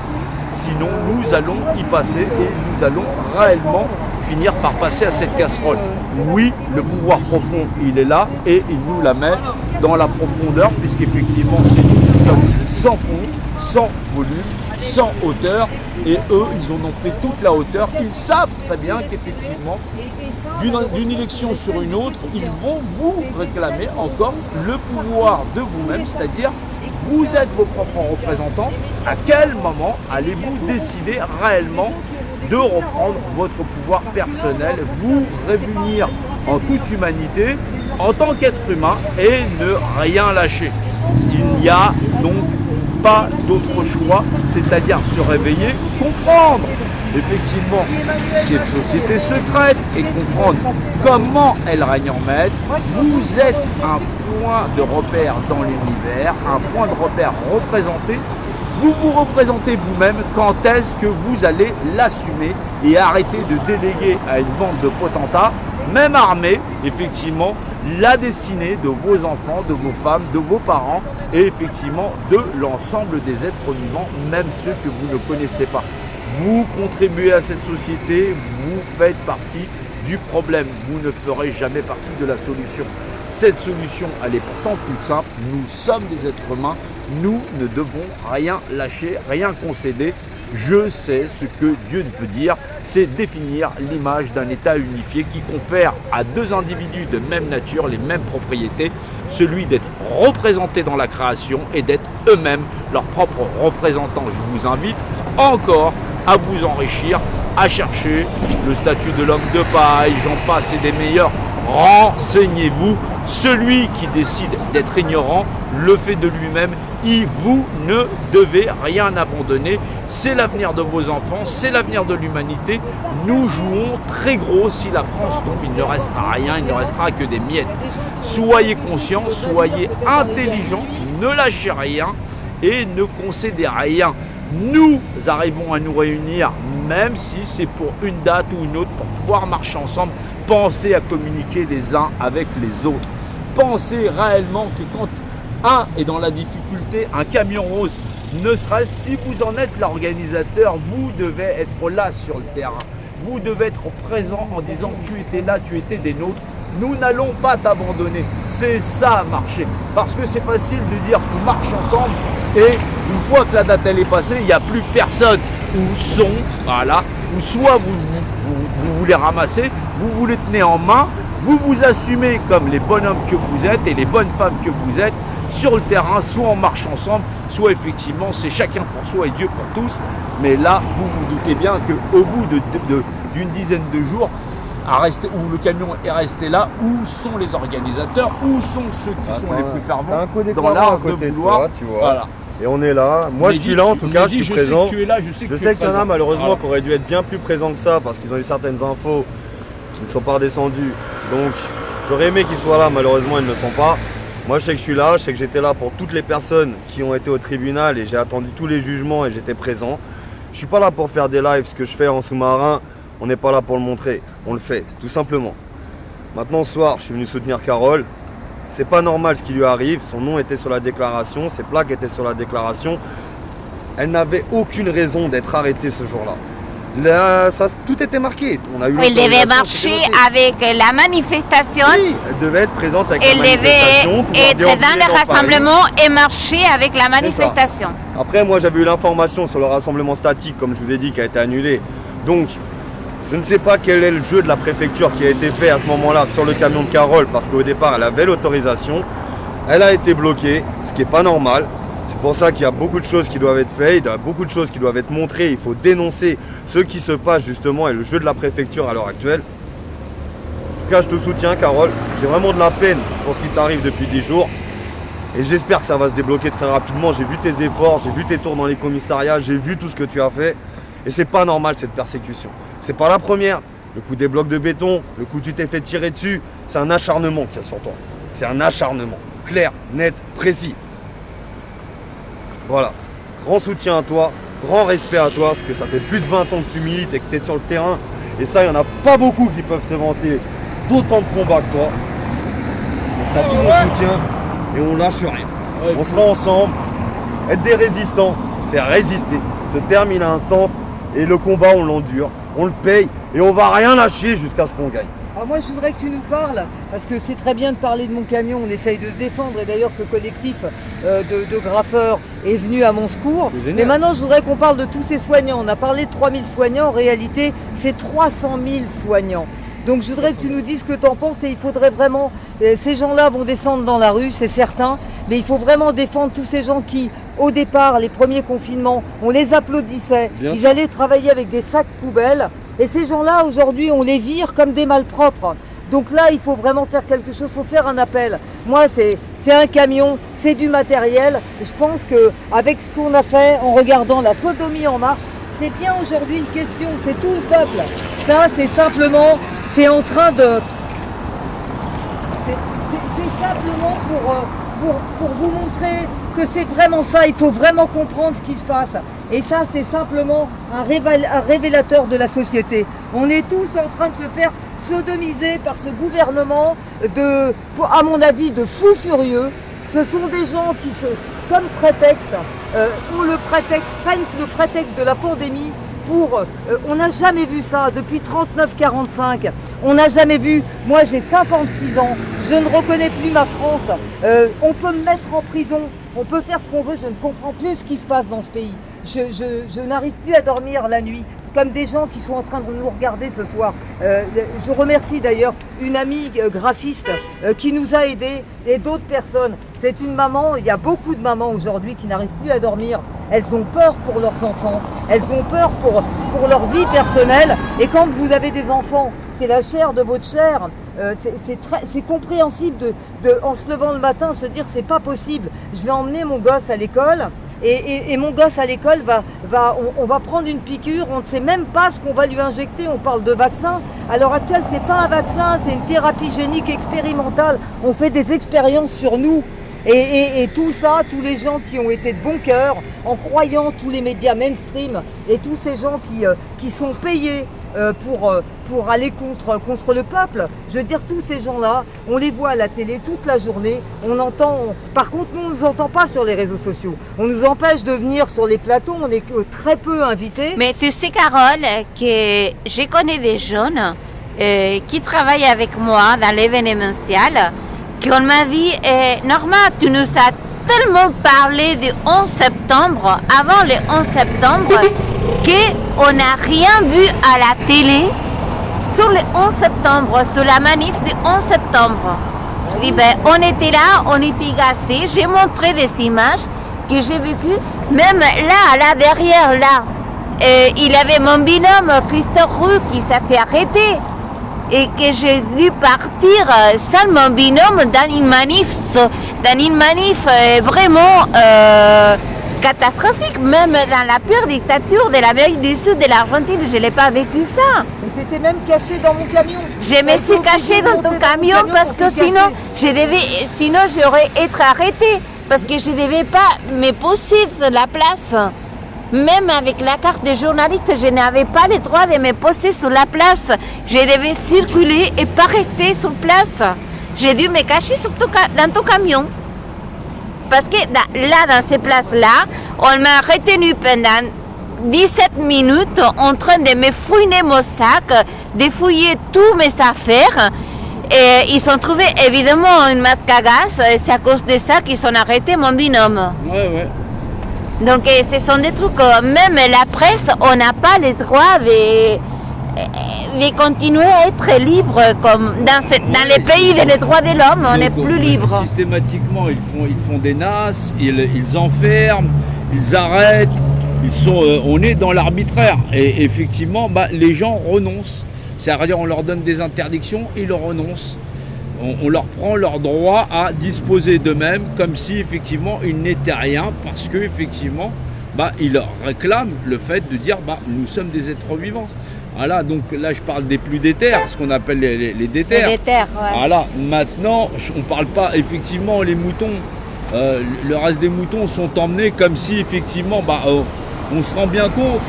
[SPEAKER 3] Sinon, nous allons y passer et nous allons réellement finir par passer à cette casserole. Oui, le pouvoir profond, il est là et il nous la met dans la profondeur, puisqu'effectivement, c'est nous qui sommes sans fond, sans volume, sans hauteur. Et eux, ils en ont pris toute la hauteur. Ils savent très bien qu'effectivement, d'une élection sur une autre, ils vont vous réclamer encore le pouvoir de vous-même, c'est-à-dire vous êtes vos propres représentants. À quel moment allez-vous décider réellement de reprendre votre pouvoir personnel, vous réunir en toute humanité, en tant qu'être humain et ne rien lâcher? Il n'y a donc pas d'autre choix, c'est-à-dire se réveiller, comprendre effectivement cette société secrète et comprendre comment elle règne en maître. Vous êtes un point de repère dans l'univers, un point de repère représenté. Vous vous représentez vous-même. Quand est-ce que vous allez l'assumer et arrêter de déléguer à une bande de potentats, même armés, effectivement, la destinée de vos enfants, de vos femmes, de vos parents et effectivement de l'ensemble des êtres vivants, même ceux que vous ne connaissez pas. Vous contribuez à cette société, vous faites partie du problème, vous ne ferez jamais partie de la solution. Cette solution, elle est pourtant toute simple, nous sommes des êtres humains, nous ne devons rien lâcher, rien concéder. Je sais ce que Dieu veut dire, c'est définir l'image d'un État unifié qui confère à deux individus de même nature les mêmes propriétés, celui d'être représentés dans la création et d'être eux-mêmes leurs propres représentants. Je vous invite encore à vous enrichir, à chercher le statut de l'homme de paille, j'en passe et des meilleurs. Renseignez-vous, celui qui décide d'être ignorant le fait de lui-même, vous ne devez rien abandonner, c'est l'avenir de vos enfants, c'est l'avenir de l'humanité. Nous jouons très gros, si la France tombe, il ne restera rien, il ne restera que des miettes. Soyez conscients, soyez intelligents, ne lâchez rien et ne concédez rien. Nous arrivons à nous réunir, même si c'est pour une date ou une autre, pour pouvoir marcher ensemble. Pensez à communiquer les uns avec les autres. Pensez réellement que quand un est dans la difficulté, un camion rose, ne serait-ce si vous en êtes l'organisateur, vous devez être là sur le terrain. Vous devez être présent en disant tu étais là, tu étais des nôtres. Nous n'allons pas t'abandonner. C'est ça marcher. Parce que c'est facile de dire on marche ensemble et une fois que la date elle est passée, il n'y a plus personne. Où sont, voilà, ou soit vous voulez ramasser, vous vous les tenez en main, vous vous assumez comme les bonhommes que vous êtes et les bonnes femmes que vous êtes sur le terrain, soit on marche ensemble, soit effectivement c'est chacun pour soi et Dieu pour tous. Mais là, vous vous doutez bien qu'au bout d'une dizaine de jours, où le camion est resté là, où sont les organisateurs, où sont ceux qui sont les plus fervents dans l'art de vouloir,
[SPEAKER 2] tu vois.
[SPEAKER 3] Voilà.
[SPEAKER 2] Et on est là, moi je suis là en tout cas, je suis présent.
[SPEAKER 3] Sais que tu es là, je sais
[SPEAKER 2] qu'il y en a malheureusement qui auraient dû être bien plus présents que ça parce qu'ils ont eu certaines infos qui ne sont pas redescendues. Donc j'aurais aimé qu'ils soient là, malheureusement ils ne le sont pas. Moi je sais que je suis là, je sais que j'étais là pour toutes les personnes qui ont été au tribunal et j'ai attendu tous les jugements et j'étais présent. Je suis pas là pour faire des lives, ce que je fais en sous-marin, on n'est pas là pour le montrer, on le fait tout simplement. Maintenant ce soir je suis venu soutenir Carole. C'est pas normal ce qui lui arrive, son nom était sur la déclaration, ses plaques étaient sur la déclaration. Elle n'avait aucune raison d'être arrêtée ce jour-là. Là, tout était marqué. On a eu
[SPEAKER 1] elle devait marcher avec la manifestation.
[SPEAKER 2] Oui, elle devait être présente avec la
[SPEAKER 1] manifestation. Elle devait être dans le rassemblement et marcher avec la manifestation.
[SPEAKER 2] Après, moi j'avais eu l'information sur le rassemblement statique, comme je vous ai dit, qui a été annulé. Donc, je ne sais pas quel est le jeu de la préfecture qui a été fait à ce moment-là sur le camion de Carole, parce qu'au départ, elle avait l'autorisation. Elle a été bloquée, ce qui n'est pas normal. C'est pour ça qu'il y a beaucoup de choses qui doivent être faites, il y a beaucoup de choses qui doivent être montrées. Il faut dénoncer ce qui se passe justement et le jeu de la préfecture à l'heure actuelle. En tout cas, je te soutiens, Carole. J'ai vraiment de la peine pour ce qui t'arrive depuis 10 jours. Et j'espère que ça va se débloquer très rapidement. J'ai vu tes efforts, j'ai vu tes tours dans les commissariats, j'ai vu tout ce que tu as fait. Et c'est pas normal cette persécution. C'est pas la première. Le coup des blocs de béton, le coup tu t'es fait tirer dessus, c'est un acharnement qu'il y a sur toi. C'est un acharnement. Clair, net, précis. Voilà. Grand soutien à toi, grand respect à toi, parce que ça fait plus de 20 ans que tu milites et que tu es sur le terrain. Et ça, il n'y en a pas beaucoup qui peuvent se vanter d'autant de combats que toi. Tu as tout mon soutien et on lâche rien. Ouais, on sera ensemble. Être des résistants, c'est résister. Ce terme, il a un sens. Et le combat, on l'endure, on le paye et on va rien lâcher jusqu'à ce qu'on gagne.
[SPEAKER 4] Alors moi, je voudrais que tu nous parles, parce que c'est très bien de parler de mon camion, on essaye de se défendre. Et d'ailleurs, ce collectif de graffeurs est venu à mon secours. Mais maintenant, je voudrais qu'on parle de tous ces soignants. On a parlé de 3000 soignants, en réalité, c'est 300 000 soignants. Donc je voudrais que tu nous dises ce que tu en penses et il faudrait vraiment, ces gens-là vont descendre dans la rue, c'est certain, mais il faut vraiment défendre tous ces gens qui, au départ, les premiers confinements, on les applaudissait, ils allaient travailler avec des sacs poubelles et ces gens-là, aujourd'hui, on les vire comme des malpropres. Donc là, il faut vraiment faire quelque chose, il faut faire un appel. Moi, c'est un camion, c'est du matériel. Je pense qu'avec ce qu'on a fait en regardant la sodomie en marche, c'est bien aujourd'hui une question, c'est tout le peuple. Ça, c'est simplement, c'est en train de... C'est simplement pour vous montrer que c'est vraiment ça, il faut vraiment comprendre ce qui se passe. Et ça, c'est simplement un révélateur de la société. On est tous en train de se faire sodomisés par ce gouvernement à mon avis, de fous furieux. Ce sont des gens qui, comme prétexte, prennent le prétexte de la pandémie pour... on n'a jamais vu ça depuis 39-45. On n'a jamais vu... Moi, j'ai 56 ans. Je ne reconnais plus ma France. On peut me mettre en prison. On peut faire ce qu'on veut. Je ne comprends plus ce qui se passe dans ce pays. Je n'arrive plus à dormir la nuit. Comme des gens qui sont en train de nous regarder ce soir. Je remercie d'ailleurs une amie graphiste qui nous a aidés et d'autres personnes. C'est une maman, il y a beaucoup de mamans aujourd'hui qui n'arrivent plus à dormir. Elles ont peur pour leurs enfants, elles ont peur pour leur vie personnelle. Et quand vous avez des enfants, c'est la chair de votre chair. C'est compréhensible en se levant le matin, se dire c'est pas possible. Je vais emmener mon gosse à l'école. Et mon gosse à l'école on va prendre une piqûre, on ne sait même pas ce qu'on va lui injecter, on parle de vaccin. À l'heure actuelle, c'est pas un vaccin, c'est une thérapie génique expérimentale. On fait des expériences sur nous. Et tout ça, tous les gens qui ont été de bon cœur, en croyant tous les médias mainstream et tous ces gens qui sont payés pour aller contre le peuple. Je veux dire, tous ces gens-là, on les voit à la télé toute la journée, par contre, nous, on ne nous entend pas sur les réseaux sociaux. On nous empêche de venir sur les plateaux, on est très peu invités.
[SPEAKER 1] Mais tu sais, Carole, que je connais des jeunes qui travaillent avec moi dans l'événementiel, qui ont ma vie normale. Tu nous as tellement parlé du 11 septembre, avant le 11 septembre, qu'on n'a rien vu à la télé sur le 11 septembre, sur la manif du 11 septembre. Je dis, on était là, on était gâcés. J'ai montré des images que j'ai vécues. Même là derrière, il y avait mon binôme, Christophe Roux, qui s'est fait arrêter. Et que j'ai dû partir sans mon binôme dans une manif vraiment catastrophique, même dans la pire dictature de l'Amérique du Sud, de l'Argentine, je n'ai pas vécu ça.
[SPEAKER 4] Et tu étais même caché dans mon camion.
[SPEAKER 1] Je me suis cachée dans ton camion parce que sinon j'aurais été arrêtée, parce que je ne devais pas me poser sur la place. Même avec la carte de journaliste, je n'avais pas le droit de me poser sur la place. Je devais circuler et pas rester sur place. J'ai dû me cacher dans ton camion. Parce que dans ces places-là, on m'a retenu pendant 17 minutes en train de me fouiner mon sac, de fouiller tous mes affaires. Et ils ont trouvé évidemment une masque à gaz. Et c'est à cause de ça qu'ils ont arrêté mon binôme.
[SPEAKER 3] Ouais.
[SPEAKER 1] Donc ce sont des trucs, même la presse, on n'a pas le droit de continuer à être libre comme dans les pays des droits de l'homme, on n'est plus libre.
[SPEAKER 3] Systématiquement, ils font des nasses, ils enferment, ils arrêtent, on est dans l'arbitraire. Et effectivement, les gens renoncent. C'est-à-dire on leur donne des interdictions, ils renoncent. On leur prend leur droit à disposer d'eux-mêmes comme si effectivement ils n'étaient rien, parce que effectivement ils réclament le fait de dire nous sommes des êtres vivants. Voilà, donc là je parle des plus déterres, ce qu'on appelle les déterres.
[SPEAKER 1] Les déterres, ouais.
[SPEAKER 3] Voilà, maintenant on parle pas effectivement les moutons, le reste des moutons sont emmenés comme si effectivement on se rend bien compte.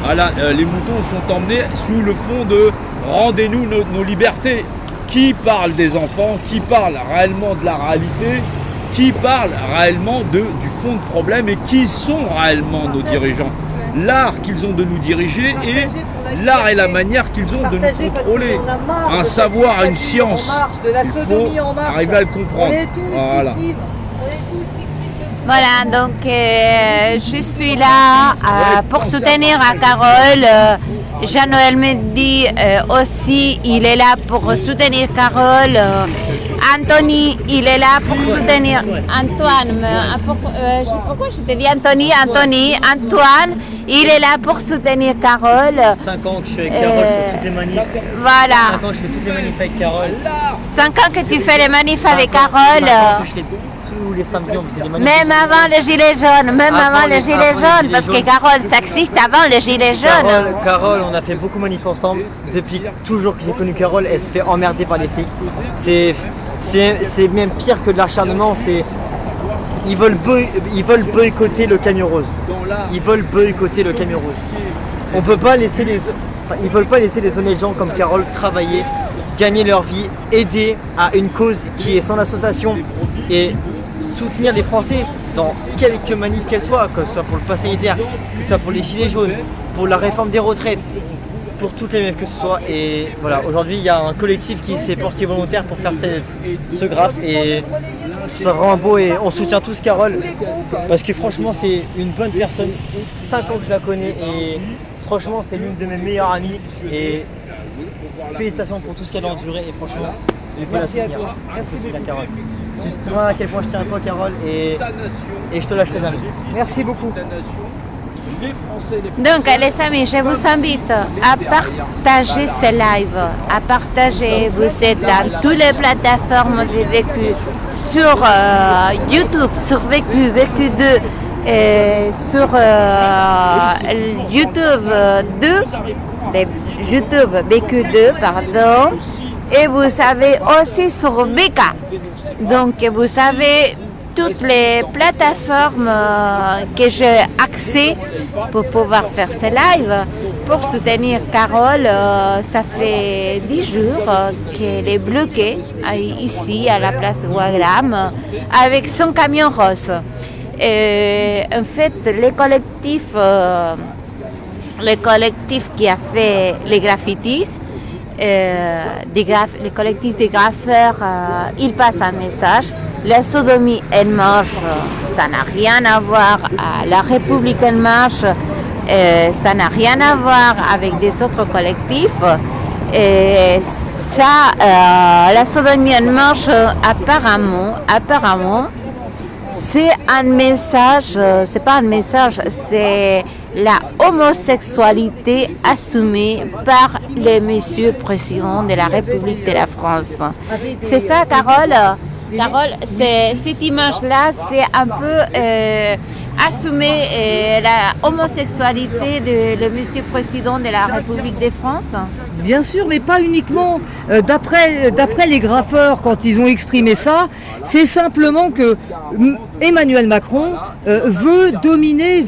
[SPEAKER 3] Voilà, les moutons sont emmenés sous le fond de rendez-nous nos libertés. Qui parle des enfants, qui parle réellement de la réalité, qui parle réellement du fond de problème et qui sont réellement nos dirigeants. L'art qu'ils ont de nous diriger et l'art et la manière qu'ils ont de nous contrôler. Un savoir, une science. Il faut arriver à le comprendre. Voilà.
[SPEAKER 1] Voilà, donc je suis là pour soutenir à Carole. Jean-Noël me dit aussi, il est là pour soutenir Carole. Anthony, il est là pour soutenir Antoine. Pourquoi je t'ai dit Anthony? Antoine, il est là pour soutenir Carole.
[SPEAKER 5] 5 ans que je fais avec Carole sur toutes les manifs.
[SPEAKER 1] Voilà.
[SPEAKER 5] 5 ans que je fais toutes les manifs avec Carole.
[SPEAKER 1] 5 ans que tu fais les manifs avec Carole.
[SPEAKER 5] 5 ans que je fais tous les samedis, c'est des manifs.
[SPEAKER 1] Même avant les gilets jaunes, parce que Carole, ça existe avant les gilets jaunes.
[SPEAKER 5] Carole, on a fait beaucoup de manifs ensemble. Depuis toujours que j'ai connu Carole, elle se fait emmerder par les flics. C'est même pire que de l'acharnement. Ils veulent boycotter le camion rose. Ils veulent boycotter le camion rose. On peut pas laisser ils veulent pas laisser les honnêtes gens comme Carole travailler, gagner leur vie, aider à une cause qui est son association et soutenir les Français dans quelque manif qu'elle soit, que ce soit pour le pass sanitaire, que ce soit pour les gilets jaunes, pour la réforme des retraites, pour toutes les meufs que ce soit. Et voilà, aujourd'hui il y a un collectif qui s'est porté volontaire pour faire ce graphe et c'est vraiment beau et on soutient tous Carole parce que franchement c'est une bonne personne, 5 ans que je la connais et franchement c'est l'une de mes meilleures amies et félicitations pour tout ce qu'elle a enduré et franchement
[SPEAKER 4] Merci à toi. Merci
[SPEAKER 5] beaucoup.
[SPEAKER 4] beaucoup.
[SPEAKER 5] Carole. Tu sais à quel point je tiens à toi Carole et je te lâcherai jamais. Merci beaucoup.
[SPEAKER 1] Donc les amis, je vous invite à partager ce live, à partager, vous êtes dans toutes les plateformes de Vécu, sur YouTube, sur Vécu, Vécu2, sur YouTube 2, YouTube Vécu2, pardon, et vous avez aussi sur VK. Donc vous avez toutes les plateformes que j'ai accès pour pouvoir faire ce live. Pour soutenir Carole, ça fait 10 jours qu'elle est bloquée ici à la place de Wagram avec son camion rose. Et en fait, le collectif qui a fait les graffitis, le collectif des graffeurs, il passe un message. La sodomie en marche, ça n'a rien à voir à la République en marche, ça n'a rien à voir avec des autres collectifs. Et ça, la sodomie en marche, apparemment, c'est un message, c'est pas un message, c'est la homosexualité assumée par le monsieur président de la République de la France. C'est ça, Carole? Carole, cette image-là, c'est un peu assumer la homosexualité de le monsieur président de la République de France?
[SPEAKER 4] Bien sûr, mais pas uniquement. D'après les graffeurs, quand ils ont exprimé ça, c'est simplement que Emmanuel Macron veut dominer,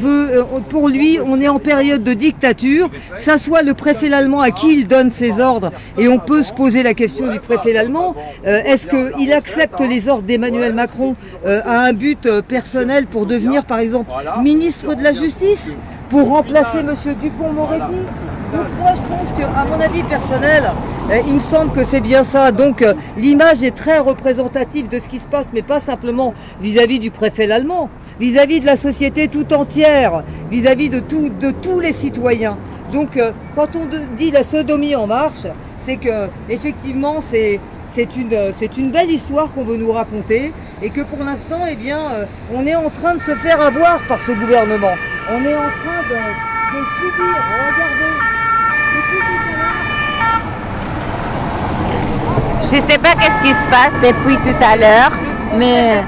[SPEAKER 4] pour lui, on est en période de dictature, que ça soit le préfet l'Allemand à qui il donne ses ordres, et on peut se poser la question du préfet l'Allemand, est-ce qu'il accepte les ordres d'Emmanuel Macron à un but personnel pour devenir, par exemple, ministre de la Justice, pour remplacer M. Dupond-Moretti? Donc moi je pense qu'à mon avis personnel, il me semble que c'est bien ça. Donc l'image est très représentative de ce qui se passe, mais pas simplement vis-à-vis du préfet l'Allemand, vis-à-vis de la société tout entière, vis-à-vis de tous les citoyens. Donc quand on dit la sodomie en marche, c'est que effectivement c'est une belle histoire qu'on veut nous raconter et que pour l'instant, eh bien, on est en train de se faire avoir par ce gouvernement. On est en train de subir. Regardez.
[SPEAKER 1] Je ne sais pas qu'est-ce qui se passe depuis tout à l'heure, mais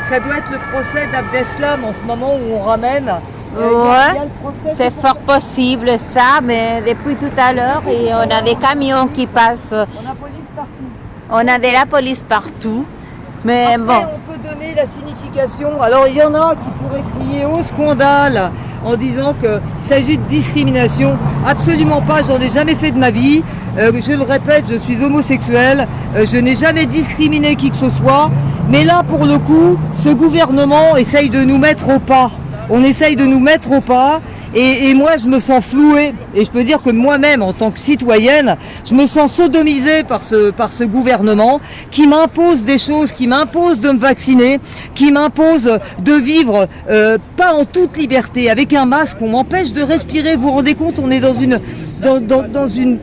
[SPEAKER 4] ça doit être le procès d'Abdeslam en ce moment où on ramène.
[SPEAKER 1] Ouais, c'est fort possible ça, mais depuis tout à l'heure, on a des camions qui passent. On a de la police partout. Mais
[SPEAKER 4] après,
[SPEAKER 1] bon.
[SPEAKER 4] On peut donner la signification. Alors il y en a qui pourraient crier au scandale en disant qu'il s'agit de discrimination. Absolument pas, j'en ai jamais fait de ma vie. Je le répète, je suis homosexuel. Je n'ai jamais discriminé qui que ce soit. Mais là, pour le coup, ce gouvernement essaye de nous mettre au pas. On essaye de nous mettre au pas et moi je me sens flouée et je peux dire que moi-même en tant que citoyenne je me sens sodomisée par ce gouvernement qui m'impose des choses, qui m'impose de me vacciner, qui m'impose de vivre pas en toute liberté avec un masque, on m'empêche de respirer. Vous vous rendez compte, on est dans une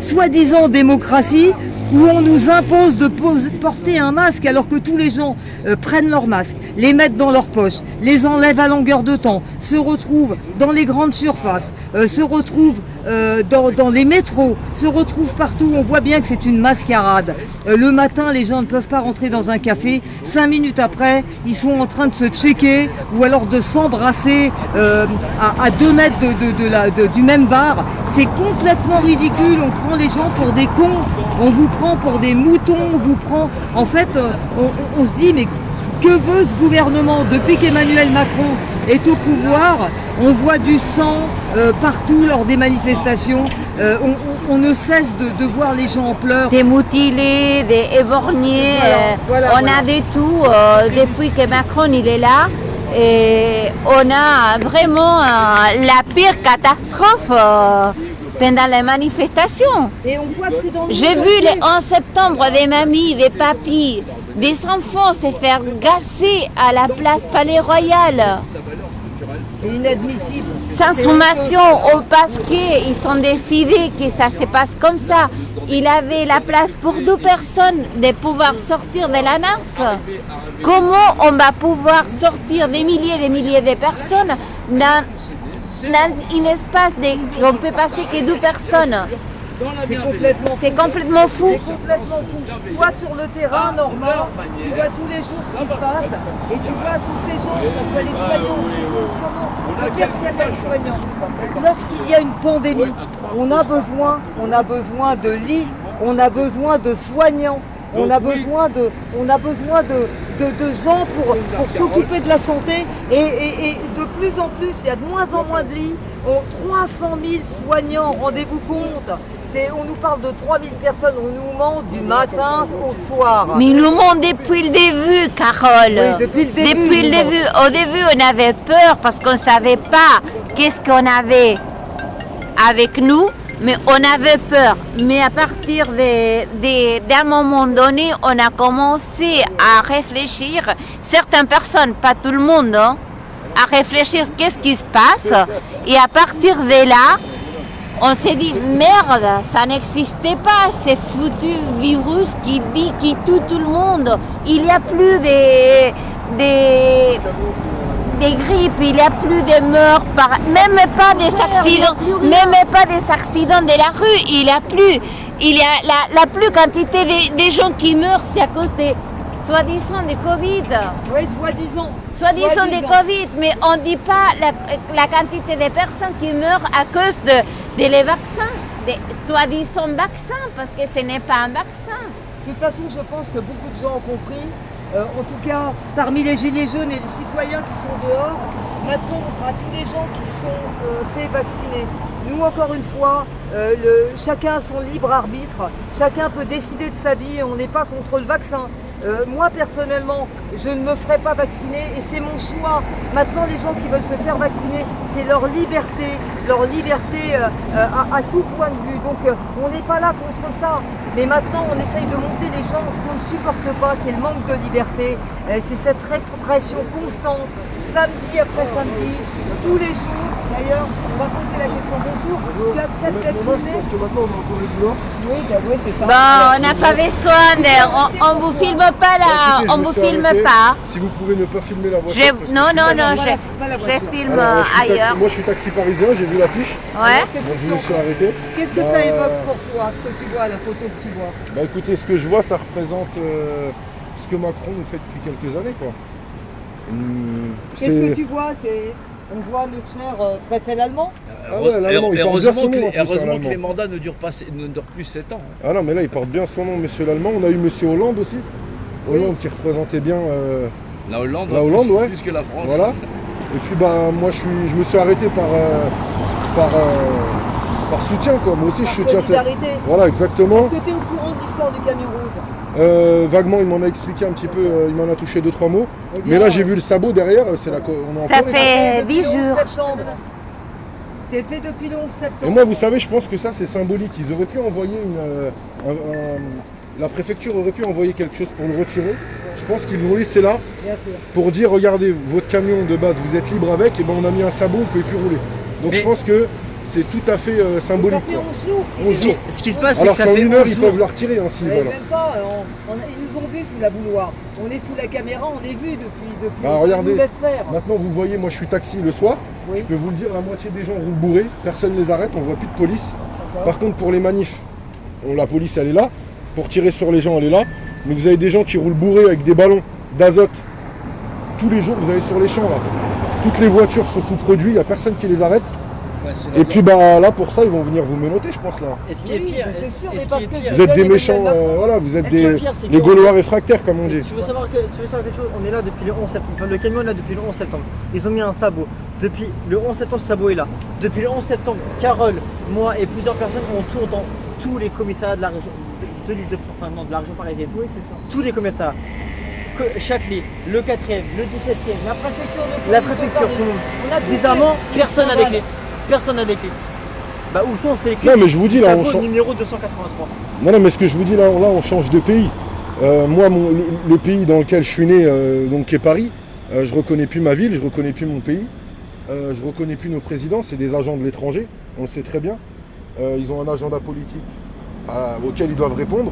[SPEAKER 4] soi-disant démocratie où on nous impose de porter un masque alors que tous les gens prennent leur masque, les mettent dans leur poche, les enlèvent à longueur de temps, se retrouvent dans les grandes surfaces, se retrouvent dans les métros, se retrouvent partout. On voit bien que c'est une mascarade. Le matin, les gens ne peuvent pas rentrer dans un café. 5 minutes après, ils sont en train de se checker ou alors de s'embrasser à 2 mètres du même bar. C'est complètement ridicule. On prend les gens pour des cons. On vous prend pour des moutons. On vous prend... En fait, on se dit, mais que veut ce gouvernement? Depuis qu'Emmanuel Macron est au pouvoir, On voit du sang partout lors des manifestations. On ne cesse de voir les gens en pleurs.
[SPEAKER 1] Des mutilés, des éborgnés,
[SPEAKER 4] Voilà,
[SPEAKER 1] on a de tout depuis que Macron il est là. Et on a vraiment la pire catastrophe pendant les manifestations.
[SPEAKER 4] Et on voit que c'est dans le
[SPEAKER 1] J'ai
[SPEAKER 4] monde
[SPEAKER 1] vu
[SPEAKER 4] entier.
[SPEAKER 1] les 11 septembre des mamies, des papis, des enfants se faire gasser à la place Palais Royal.
[SPEAKER 4] C'est inadmissible.
[SPEAKER 1] Sans sommation, parce qu'ils ont décidé que ça se passe comme ça. Il avait la place pour 2 personnes de pouvoir sortir de la NAS. Comment on va pouvoir sortir des milliers de personnes dans un espace qu'on peut passer que 2 personnes?
[SPEAKER 4] C'est complètement fou.
[SPEAKER 1] C'est complètement fou.
[SPEAKER 4] C'est complètement fou. Toi, sur le terrain, Normand, tu vois tous les jours ce qui se passe et tu vois tous ces gens, que ce soit les soignants, surtout en ce moment, le personnel soignant. Lorsqu'il y a une pandémie, on a besoin de lits, on a besoin de soignants. On a besoin de gens pour s'occuper de la santé et de plus en plus, il y a de moins en moins de lits. 300 000 soignants, rendez-vous compte. On nous parle de 3 000 personnes, on nous ment du matin au soir.
[SPEAKER 1] Mais nous ment depuis le début, Carole.
[SPEAKER 4] Oui, depuis le début.
[SPEAKER 1] Depuis le début. Au début, on avait peur parce qu'on ne savait pas qu'est-ce qu'on avait avec nous. Mais on avait peur. Mais à partir d'un moment donné, on a commencé à réfléchir, certaines personnes, pas tout le monde, hein, à réfléchir qu'est-ce qui se passe. Et à partir de là, on s'est dit, merde, ça n'existait pas, ce foutu virus qui dit qu'il tue tout le monde. Il n'y a plus des grippes, il n'y a plus de morts, même pas des accidents, de la rue, il y a la plus quantité des gens qui meurent, c'est à cause des soi-disant des Covid.
[SPEAKER 4] Oui, soi-disant.
[SPEAKER 1] Soi-disant des Covid, mais on ne dit pas la quantité de personnes qui meurent à cause des vaccins, des soi-disant vaccins, parce que ce n'est pas un vaccin.
[SPEAKER 4] De toute façon, je pense que beaucoup de gens ont compris. En tout cas, parmi les gilets jaunes et les citoyens qui sont dehors, maintenant, à tous les gens qui sont faits vacciner. Nous, encore une fois, chacun a son libre arbitre, chacun peut décider de sa vie et on n'est pas contre le vaccin. Moi, personnellement, je ne me ferai pas vacciner et c'est mon choix. Maintenant, les gens qui veulent se faire vacciner, c'est leur liberté à tout point de vue. Donc, on n'est pas là contre ça. Mais maintenant, on essaye de monter les gens. Ce qu'on ne supporte pas, c'est le manque de liberté. C'est cette répression constante, samedi après samedi, tous les jours. D'ailleurs, on va poser la question. Bonjour, tu acceptes d'être
[SPEAKER 6] Moi,
[SPEAKER 4] filmé?
[SPEAKER 6] c'est parce que maintenant on est en Corée du Nord.
[SPEAKER 4] Oui, c'est ça.
[SPEAKER 1] Bon, on n'a pas besoin on vous filme pas là,
[SPEAKER 6] Écoutez,
[SPEAKER 1] on
[SPEAKER 6] je me
[SPEAKER 1] vous
[SPEAKER 6] suis
[SPEAKER 1] filme
[SPEAKER 6] arrêté.
[SPEAKER 1] pas.
[SPEAKER 6] Si vous pouvez ne pas filmer la voiture. parce que
[SPEAKER 1] Non,
[SPEAKER 4] pas la voiture.
[SPEAKER 1] je filme
[SPEAKER 6] Alors, je suis taxi-
[SPEAKER 1] ailleurs.
[SPEAKER 6] moi je suis taxi parisien, j'ai vu l'affiche,
[SPEAKER 1] Ouais.
[SPEAKER 6] donc je me suis arrêté.
[SPEAKER 4] Qu'est-ce que ça évoque pour toi, ce que tu vois, la photo que tu vois?
[SPEAKER 6] Bah écoutez, ce que je vois, ça représente ce que Macron nous fait depuis quelques années, quoi.
[SPEAKER 4] Qu'est-ce que tu vois? On voit notre cher préfet allemand.
[SPEAKER 6] Ah ouais, l'allemand, il porte bien son nom, en plus,
[SPEAKER 3] heureusement que
[SPEAKER 6] l'allemand.
[SPEAKER 3] les mandats ne durent plus 7 ans.
[SPEAKER 6] Ah non, mais là il porte bien son nom, monsieur l'allemand. On a eu monsieur Hollande aussi. Hollande qui représentait bien.
[SPEAKER 3] La Hollande,
[SPEAKER 6] Hollande, ouais.
[SPEAKER 3] plus que la France.
[SPEAKER 6] Voilà. Et puis bah moi je me suis arrêté par soutien, quoi. Moi aussi je soutiens cette.
[SPEAKER 4] Solidarité.
[SPEAKER 6] Voilà, exactement.
[SPEAKER 4] Est-ce que tu es au courant de l'histoire du camion rose?
[SPEAKER 6] Vaguement, il m'en a expliqué un petit peu, il m'en a touché 2-3 mots.
[SPEAKER 4] Eh bien,
[SPEAKER 6] Mais là, j'ai vu le sabot derrière, c'est là qu'on est en
[SPEAKER 1] Ça
[SPEAKER 6] Corée.
[SPEAKER 1] fait
[SPEAKER 4] Depuis
[SPEAKER 1] 10
[SPEAKER 4] le 11
[SPEAKER 1] jours.
[SPEAKER 4] septembre. C'est fait depuis le 11 septembre.
[SPEAKER 6] Et moi, vous savez, je pense que ça, c'est symbolique. Ils auraient pu envoyer la préfecture aurait pu envoyer quelque chose pour le retirer. Je pense qu'ils l'ont laissé là
[SPEAKER 4] Bien sûr.
[SPEAKER 6] pour dire, regardez, votre camion de base, vous êtes libre avec, et ben on a mis un sabot, vous pouvez plus rouler. Donc
[SPEAKER 3] Mais-
[SPEAKER 6] je pense que c'est tout à fait
[SPEAKER 4] Ça
[SPEAKER 6] symbolique.
[SPEAKER 4] fait
[SPEAKER 6] quoi.
[SPEAKER 4] 11 jours.
[SPEAKER 6] 11 jours.
[SPEAKER 5] Ce qui se passe, c'est que
[SPEAKER 6] Alors
[SPEAKER 5] ça
[SPEAKER 6] qu'en
[SPEAKER 5] fait
[SPEAKER 6] une heure,
[SPEAKER 5] 11
[SPEAKER 6] ils
[SPEAKER 5] jours.
[SPEAKER 6] peuvent le retirer hein, s'ils
[SPEAKER 4] Mais
[SPEAKER 6] veulent.
[SPEAKER 4] même pas, ils nous ont vus sous la bouilloire. On est sous la caméra, on est vus depuis
[SPEAKER 6] Bah,
[SPEAKER 4] ils
[SPEAKER 6] regardez.
[SPEAKER 4] nous laissent faire.
[SPEAKER 6] Maintenant, vous voyez, moi je suis taxi le soir.
[SPEAKER 4] Oui.
[SPEAKER 6] Je peux vous le dire, la moitié des gens roulent bourrés, personne ne les arrête, on voit plus de police. Par contre, pour les manifs, la police elle est là. Pour tirer sur les gens, elle est là. Mais vous avez des gens qui roulent bourrés avec des ballons d'azote. Tous les jours, vous allez sur les champs là. Toutes les voitures sont sous produits, il n'y a personne qui les arrête. Et puis bah là, pour ça, ils vont venir vous menotter, je pense là.
[SPEAKER 5] Et ce qui est
[SPEAKER 4] Oui,
[SPEAKER 5] pire,
[SPEAKER 4] mais c'est sûr,
[SPEAKER 5] et
[SPEAKER 4] mais
[SPEAKER 5] ce
[SPEAKER 4] parce
[SPEAKER 5] qui est
[SPEAKER 4] que
[SPEAKER 5] pire,
[SPEAKER 6] Vous êtes des
[SPEAKER 4] les
[SPEAKER 6] méchants,
[SPEAKER 4] Macron.
[SPEAKER 6] voilà, vous êtes
[SPEAKER 5] Est-ce qu'il y a
[SPEAKER 6] des
[SPEAKER 5] pire, c'est
[SPEAKER 6] les
[SPEAKER 5] qu'on-
[SPEAKER 6] Gaulois réfractaires comme on dit.
[SPEAKER 5] Tu veux savoir quelque chose? On est là depuis le 11 septembre. Enfin, le camion est là depuis le 11 septembre. Ils ont mis un sabot. Depuis le 11 septembre, Sabo est là. Depuis le 11 septembre, Carole, moi et plusieurs personnes, on tourne dans tous les commissariats de la région, de l'île de France, enfin non, de la région parisienne.
[SPEAKER 4] Oui, c'est ça.
[SPEAKER 5] Tous les commissariats. Châtelet, le 4e, le 17e,
[SPEAKER 4] La préfecture de police
[SPEAKER 5] la
[SPEAKER 4] de
[SPEAKER 5] préfecture,
[SPEAKER 4] Paris.
[SPEAKER 5] tout le monde.
[SPEAKER 4] On a tous
[SPEAKER 5] Bizarrement,
[SPEAKER 4] les-
[SPEAKER 5] personne n'a des
[SPEAKER 4] Voilà.
[SPEAKER 5] clés. Personne n'a des clés. Bah où sont ces clés?
[SPEAKER 6] Non, mais je vous dis, là, on
[SPEAKER 5] Sabo,
[SPEAKER 6] change.
[SPEAKER 5] numéro 283.
[SPEAKER 6] Non, mais ce que je vous dis là, on change de pays. Moi, le pays dans lequel je suis né, donc qui est Paris, je reconnais plus ma ville, je reconnais plus mon pays, je reconnais plus nos présidents, c'est des agents de l'étranger, on le sait très bien. Ils ont un agenda politique auquel ils doivent répondre.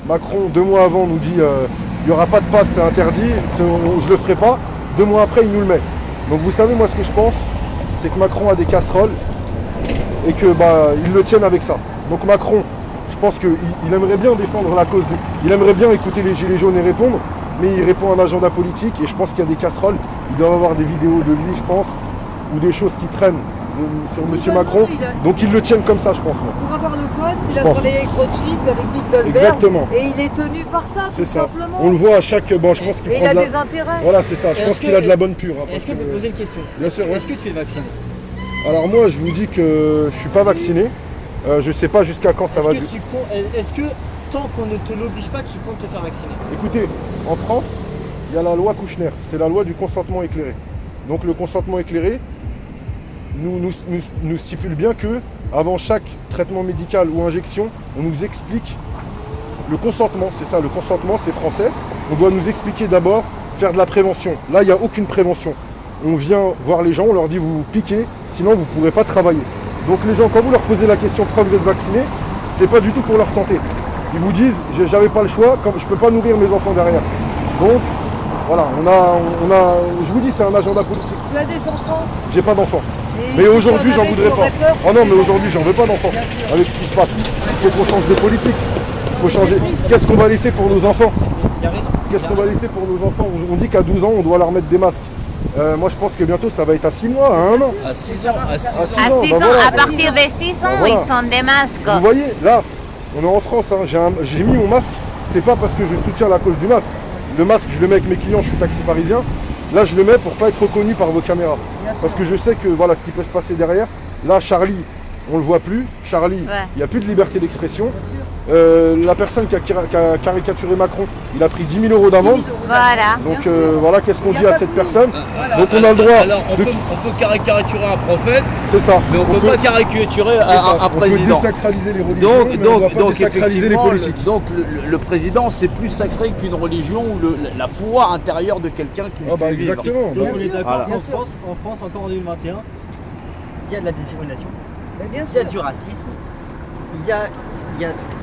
[SPEAKER 6] Macron, 2 mois avant, nous dit il n'y aura pas de passe, c'est interdit, je ne le ferai pas. 2 mois après, il nous le met. Donc vous savez, moi, ce que je pense, c'est que Macron a des casseroles et que ils le tiennent avec ça. Donc Macron, je pense qu'il aimerait bien défendre la cause, il aimerait bien écouter les Gilets jaunes et répondre, mais il répond à un agenda politique et je pense qu'il y a des casseroles. Il doit avoir des vidéos de lui, je pense, ou des choses qui traînent sur M. Macron. Donc ils le tiennent comme ça, je pense. Moi.
[SPEAKER 4] Pour avoir le poste, il
[SPEAKER 6] Je
[SPEAKER 4] a
[SPEAKER 6] pense.
[SPEAKER 4] pour les microchips avec Bilderberg.
[SPEAKER 6] Exactement.
[SPEAKER 4] Et il est tenu par ça,
[SPEAKER 6] C'est
[SPEAKER 4] tout
[SPEAKER 6] ça.
[SPEAKER 4] simplement.
[SPEAKER 6] On le voit à chaque. Bon, je pense qu'il
[SPEAKER 4] Et il
[SPEAKER 6] prend
[SPEAKER 4] a
[SPEAKER 6] de la.
[SPEAKER 4] des intérêts.
[SPEAKER 6] Voilà, c'est ça. Je
[SPEAKER 5] Est-ce
[SPEAKER 6] pense qu'il
[SPEAKER 5] que-
[SPEAKER 6] a de la bonne pure. hein,
[SPEAKER 5] Est-ce que
[SPEAKER 6] parce
[SPEAKER 5] je peux poser une question?
[SPEAKER 6] Bien sûr, ouais.
[SPEAKER 5] Est-ce que tu es vacciné?
[SPEAKER 6] Alors moi, je vous dis que je suis pas vacciné. Je sais pas jusqu'à quand ça va.
[SPEAKER 5] Est-ce que tant qu'on ne te l'oblige pas, tu comptes te faire vacciner?
[SPEAKER 6] Écoutez, en France, il y a la loi Kouchner, c'est la loi du consentement éclairé. Donc le consentement éclairé nous stipule bien que avant chaque traitement médical ou injection, on nous explique le consentement, c'est ça, le consentement, c'est français. On doit nous expliquer d'abord, faire de la prévention. Là, il n'y a aucune prévention. On vient voir les gens, on leur dit vous vous piquez, sinon vous ne pourrez pas travailler. Donc les gens, quand vous leur posez la question pourquoi vous êtes vacciné, c'est pas du tout pour leur santé. Ils vous disent j'avais pas le choix, comme je peux pas nourrir mes enfants derrière. Donc voilà, je vous dis c'est un agenda politique.
[SPEAKER 4] Tu as des enfants.
[SPEAKER 6] J'ai pas d'enfants.
[SPEAKER 4] Et
[SPEAKER 6] Mais
[SPEAKER 4] si
[SPEAKER 6] aujourd'hui
[SPEAKER 4] tu en
[SPEAKER 6] j'en
[SPEAKER 4] avais,
[SPEAKER 6] voudrais
[SPEAKER 4] tu
[SPEAKER 6] pas.
[SPEAKER 4] aurais peur
[SPEAKER 6] Oh non mais aujourd'hui j'en veux pas d'enfants.
[SPEAKER 4] Bien sûr.
[SPEAKER 6] Avec ce qui se passe. Il faut qu'on change de politique. Il faut changer. Qu'est-ce qu'on va laisser pour nos enfants?
[SPEAKER 5] Il y a raison.
[SPEAKER 6] Qu'est-ce qu'on va laisser pour nos enfants? On dit qu'à 12 ans on doit leur mettre des masques. Moi je pense que bientôt ça va être à 6 mois, à 1 an.
[SPEAKER 3] À 6 ans, à 6
[SPEAKER 6] À
[SPEAKER 3] ans.
[SPEAKER 6] 6
[SPEAKER 1] À
[SPEAKER 6] ans,
[SPEAKER 1] 6
[SPEAKER 6] bah
[SPEAKER 1] ans,
[SPEAKER 6] voilà.
[SPEAKER 1] à partir de 6 ans,
[SPEAKER 6] Bah voilà.
[SPEAKER 1] ils sont des masques.
[SPEAKER 6] Vous voyez, là, on est en France, hein, j'ai mis mon masque, c'est pas parce que je soutiens la cause du masque. Le masque, je le mets avec mes clients, je suis taxi parisien. Là, je le mets pour pas être reconnu par vos caméras.
[SPEAKER 4] Bien sûr.
[SPEAKER 6] Parce que je sais que voilà ce qui peut se passer derrière. Là, Charlie, on le voit plus. Charlie, il
[SPEAKER 1] Ouais.
[SPEAKER 6] n'y a plus de liberté d'expression.
[SPEAKER 4] Bien sûr.
[SPEAKER 6] La personne qui a caricaturé Macron, il a pris 10 000 euros d'amende.
[SPEAKER 4] 10 000 euros
[SPEAKER 1] Voilà.
[SPEAKER 4] d'amende,
[SPEAKER 6] Donc
[SPEAKER 4] bien sûr.
[SPEAKER 6] voilà, qu'est-ce qu'on
[SPEAKER 4] Il y a
[SPEAKER 6] dit à
[SPEAKER 4] pas
[SPEAKER 6] cette
[SPEAKER 4] de-
[SPEAKER 6] personne?
[SPEAKER 4] Voilà.
[SPEAKER 6] Donc on a le droit.
[SPEAKER 3] Alors on peut caricaturer un prophète,
[SPEAKER 6] C'est ça.
[SPEAKER 3] mais on peut pas caricaturer
[SPEAKER 6] c'est ça.
[SPEAKER 3] un
[SPEAKER 6] On peut
[SPEAKER 3] président.
[SPEAKER 6] désacraliser les religions, mais on ne doit pas désacraliser les
[SPEAKER 3] effectivement,
[SPEAKER 6] politiques.
[SPEAKER 3] donc le président c'est plus sacré qu'une religion ou la foi intérieure de quelqu'un qui lui
[SPEAKER 6] Ah bah
[SPEAKER 3] fait vivre.
[SPEAKER 6] exactement.
[SPEAKER 5] Donc
[SPEAKER 4] Bien
[SPEAKER 5] on est
[SPEAKER 4] sûr,
[SPEAKER 5] d'accord
[SPEAKER 4] bien
[SPEAKER 5] qu'en
[SPEAKER 4] sûr.
[SPEAKER 5] France, encore en 2021, il y a de la discrimination,
[SPEAKER 4] Mais bien
[SPEAKER 5] il y a
[SPEAKER 4] sûr.
[SPEAKER 5] du racisme, il y a tout.